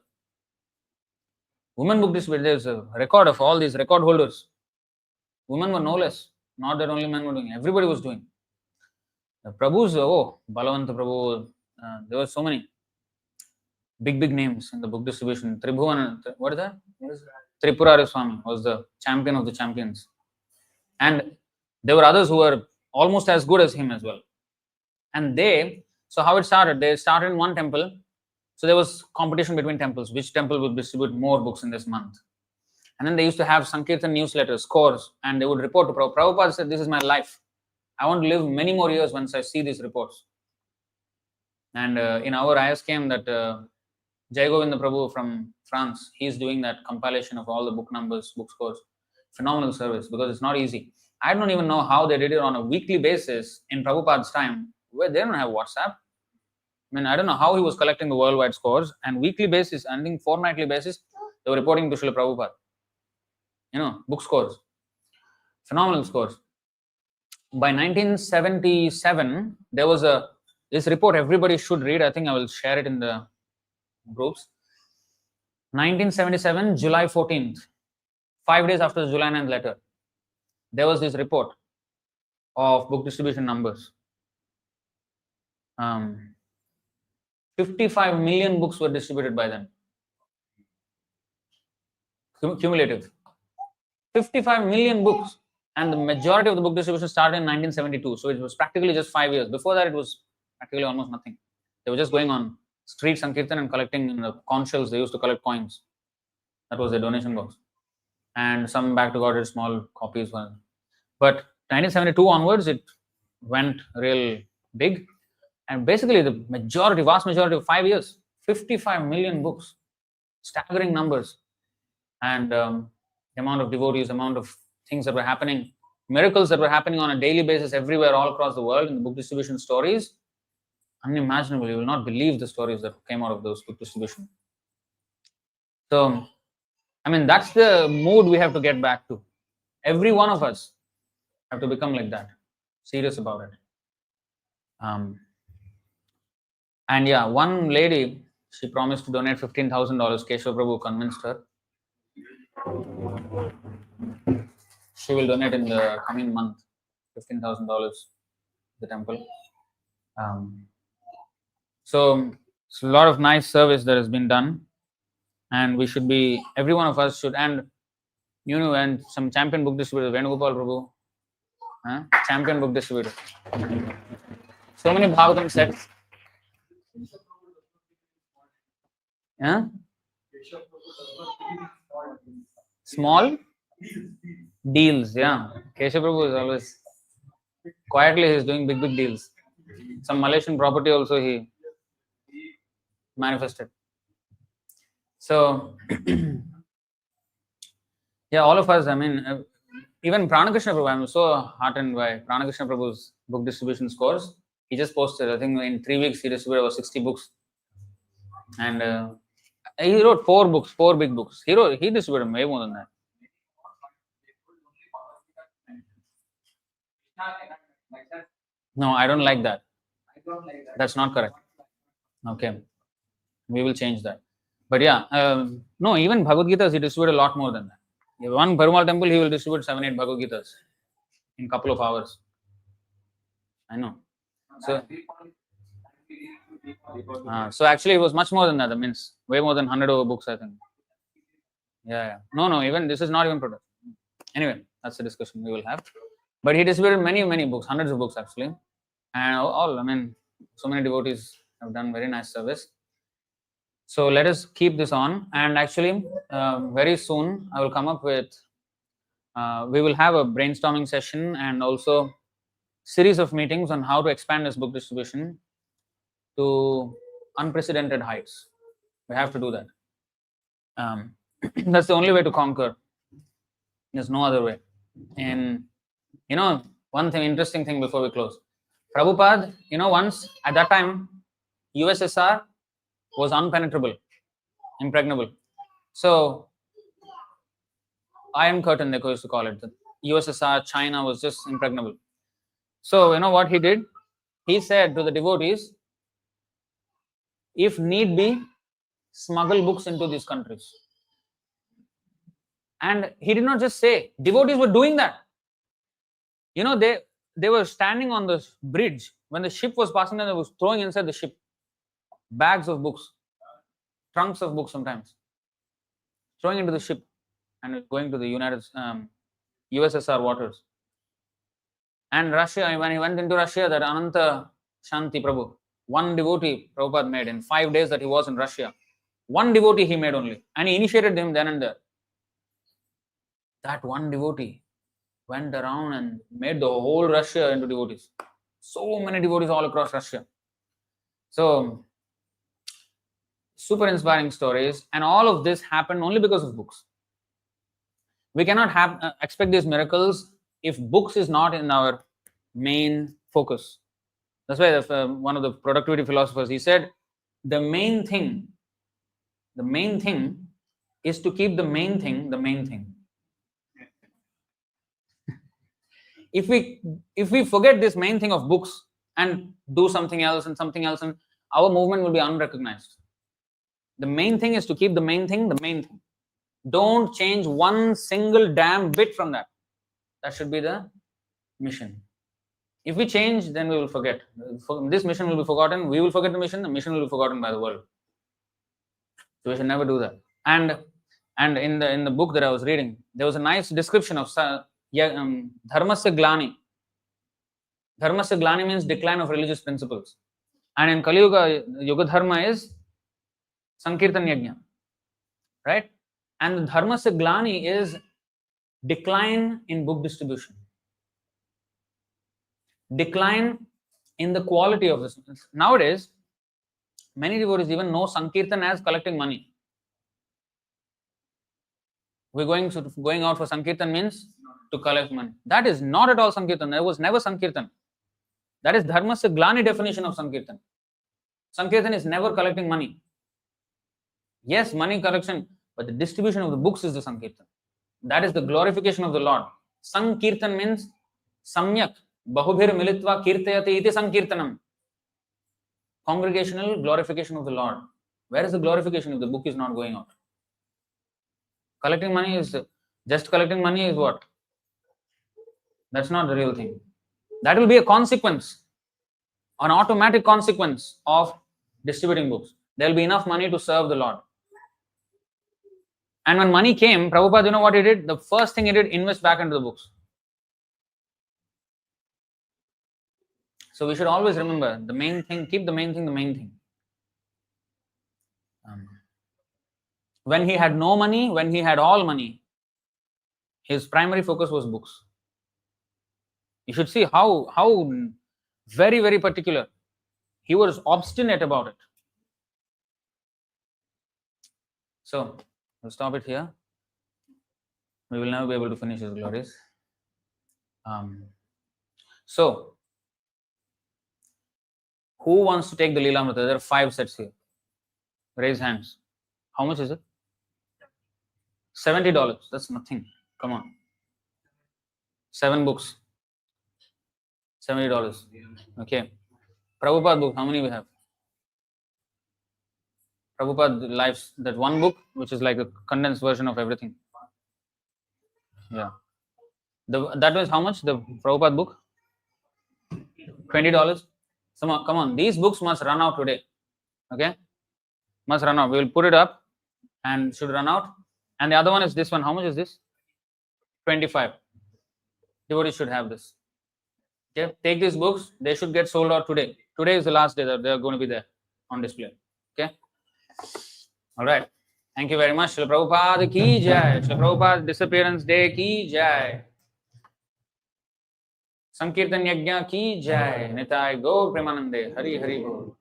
Women book distributor, there's a record of all these record holders. Women were no less. Not that only men were doing, everybody was doing. The Prabhus, Balavanta Prabhu, there were so many big names in the book distribution. Tribhuvan, what is that? Tripurari Swami was the champion of the champions. And there were others who were almost as good as him as well. And so how it started? They started in one temple. So there was competition between temples. Which temple would distribute more books in this month? And then they used to have Sankirtan newsletters, scores, and they would report to Prabhupada. Prabhupada said, this is my life. I want to live many more years once I see these reports. And in our ISKM, that Jai Govinda Prabhu from France, he's doing that compilation of all the book numbers, book scores. Phenomenal service, because it's not easy. I don't even know how they did it on a weekly basis in Prabhupada's time, where they don't have WhatsApp. I don't know how he was collecting the worldwide scores, and weekly basis, I think fortnightly basis, they were reporting to Śrīla Prabhupada. Book scores. Phenomenal scores. By 1977, there was this report everybody should read. I think I will share it in the groups. 1977, July 14th, 5 days after the July 9th letter, there was this report of book distribution numbers. 55 million books were distributed by then. Cumulative. 55 million books. And the majority of the book distribution started in 1972. So it was practically just 5 years. Before that, it was practically almost nothing. They were just going on street Sankirtan and collecting in the conch shells. They used to collect coins. That was their donation box. And some back to God did small copies. But 1972 onwards, it went real big. And basically, the vast majority of 5 years, 55 million books. Staggering numbers. And the amount of devotees, amount of things that were happening, miracles that were happening on a daily basis everywhere, all across the world in the book distribution stories, unimaginable. You will not believe the stories that came out of those book distribution. So, that's the mood we have to get back to. Every one of us have to become like that, serious about it. And yeah, one lady, she promised to donate $15,000. Keshav Prabhu convinced her. She will donate in the coming month, $15,000 to the temple. So it's a lot of nice service that has been done, and we should be, every one of us should, and and some champion book distributor, Venugopal Prabhu, champion book distributor. So many Bhagavatam sets. Small deals, yeah. Keshav Prabhu is always quietly, he's doing big deals. Some Malaysian property also he manifested. So yeah, all of us, even Pranakrishna Prabhu, I'm so heartened by Pranakrishna Prabhu's book distribution scores. He just posted, I think in 3 weeks he distributed over 60 books. And he wrote 4 big books. He distributed way more than that. No, I don't like that. That's not correct. Okay. We will change that. But yeah, no, even Bhagavad Gitas, he distributed a lot more than that. One Perumal temple, he will distribute 7-8 Bhagavad Gitas in a couple of hours. I know. So actually, it was much more than that. That means way more than 100 over books, I think. Yeah. No, even this is not even product. Anyway, that's a discussion we will have. But he distributed many books, hundreds of books actually. And all, I mean, so many devotees have done very nice service. So let us keep this on. And actually, very soon I will come up with, we will have a brainstorming session and also series of meetings on how to expand this book distribution to unprecedented heights. We have to do that. That's the only way to conquer. There's no other way. And one thing, interesting thing before we close. Prabhupada, once at that time, USSR was unpenetrable, impregnable. So, Iron Curtain, they used to call it. The USSR, China was just impregnable. So, what he did? He said to the devotees, if need be, smuggle books into these countries. And he did not just say, devotees were doing that. They were standing on the bridge. When the ship was passing, they was throwing inside the ship bags of books, trunks of books sometimes, throwing into the ship and going to the USSR waters. And Russia, when he went into Russia, that Ananta Shanti Prabhu, one devotee Prabhupada made in 5 days that he was in Russia. One devotee he made only. And he initiated him then and there. That one devotee went around and made the whole Russia into devotees. So many devotees all across Russia. So, super inspiring stories. And all of this happened only because of books. We cannot expect these miracles if books is not in our main focus. That's why one of the productivity philosophers, he said, the main thing is to keep the main thing the main thing. If we forget this main thing of books and do something else, and our movement will be unrecognized. The main thing is to keep the main thing the main thing. Don't change one single damn bit from that. That should be the mission. If we change, then we will forget. This mission will be forgotten. We will forget the mission will be forgotten by the world. So we should never do that. And in the book that I was reading, there was a nice description of Dharmasya Glani. Dharmasya Glani means decline of religious principles. And in Kali Yuga, Yuga Dharma is Sankirtan Yajna. Right? And Dharmasya Glani is decline in book distribution. Decline in the quality of this. Nowadays, many devotees even know Sankirtan as collecting money. We're going out for Sankirtan means to collect money. That is not at all Sankirtan. There was never Sankirtan. That is Dharmasya Glani definition of Sankirtan. Sankirtan is never collecting money. Yes, money collection, but the distribution of the books is the Sankirtan. That is the glorification of the Lord. Sankirtan means Samyak, Bahubhir Militva Kirtayati iti Sankirtanam. Congregational glorification of the Lord. Where is the glorification if the book is not going out? Collecting money is what? That's not the real thing. That will be a consequence, an automatic consequence of distributing books. There will be enough money to serve the Lord. And when money came, Prabhupada, you know what he did? The first thing he did, invest back into the books. So we should always remember the main thing, keep the main thing the main thing. When he had no money, when he had all money, his primary focus was books. You should see how very, very particular. He was obstinate about it. So, we'll stop it here. We will never be able to finish his glories. So, who wants to take the Leela Amrita? There are 5 sets here. Raise hands. How much is it? $70. That's nothing. Come on. 7 books. $70. Okay. Prabhupada book, how many we have? Prabhupada Lives, that one book, which is like a condensed version of everything. Yeah. That was how much? The Prabhupada book? $20. Come on. These books must run out today. Okay? Must run out. We will put it up and should run out. And the other one is this one. How much is this? 25. Devotees should have this. Okay, take these books. They should get sold out today. Today is the last day that they are going to be there on display. Okay. All right. Thank you very much. Śrīla Prabhupāda ki jai. Śrīla Prabhupāda Disappearance Day ki jai. Sankirtan Yajna ki jai. Nitai Gaur Premanande. Hari Hari Bol.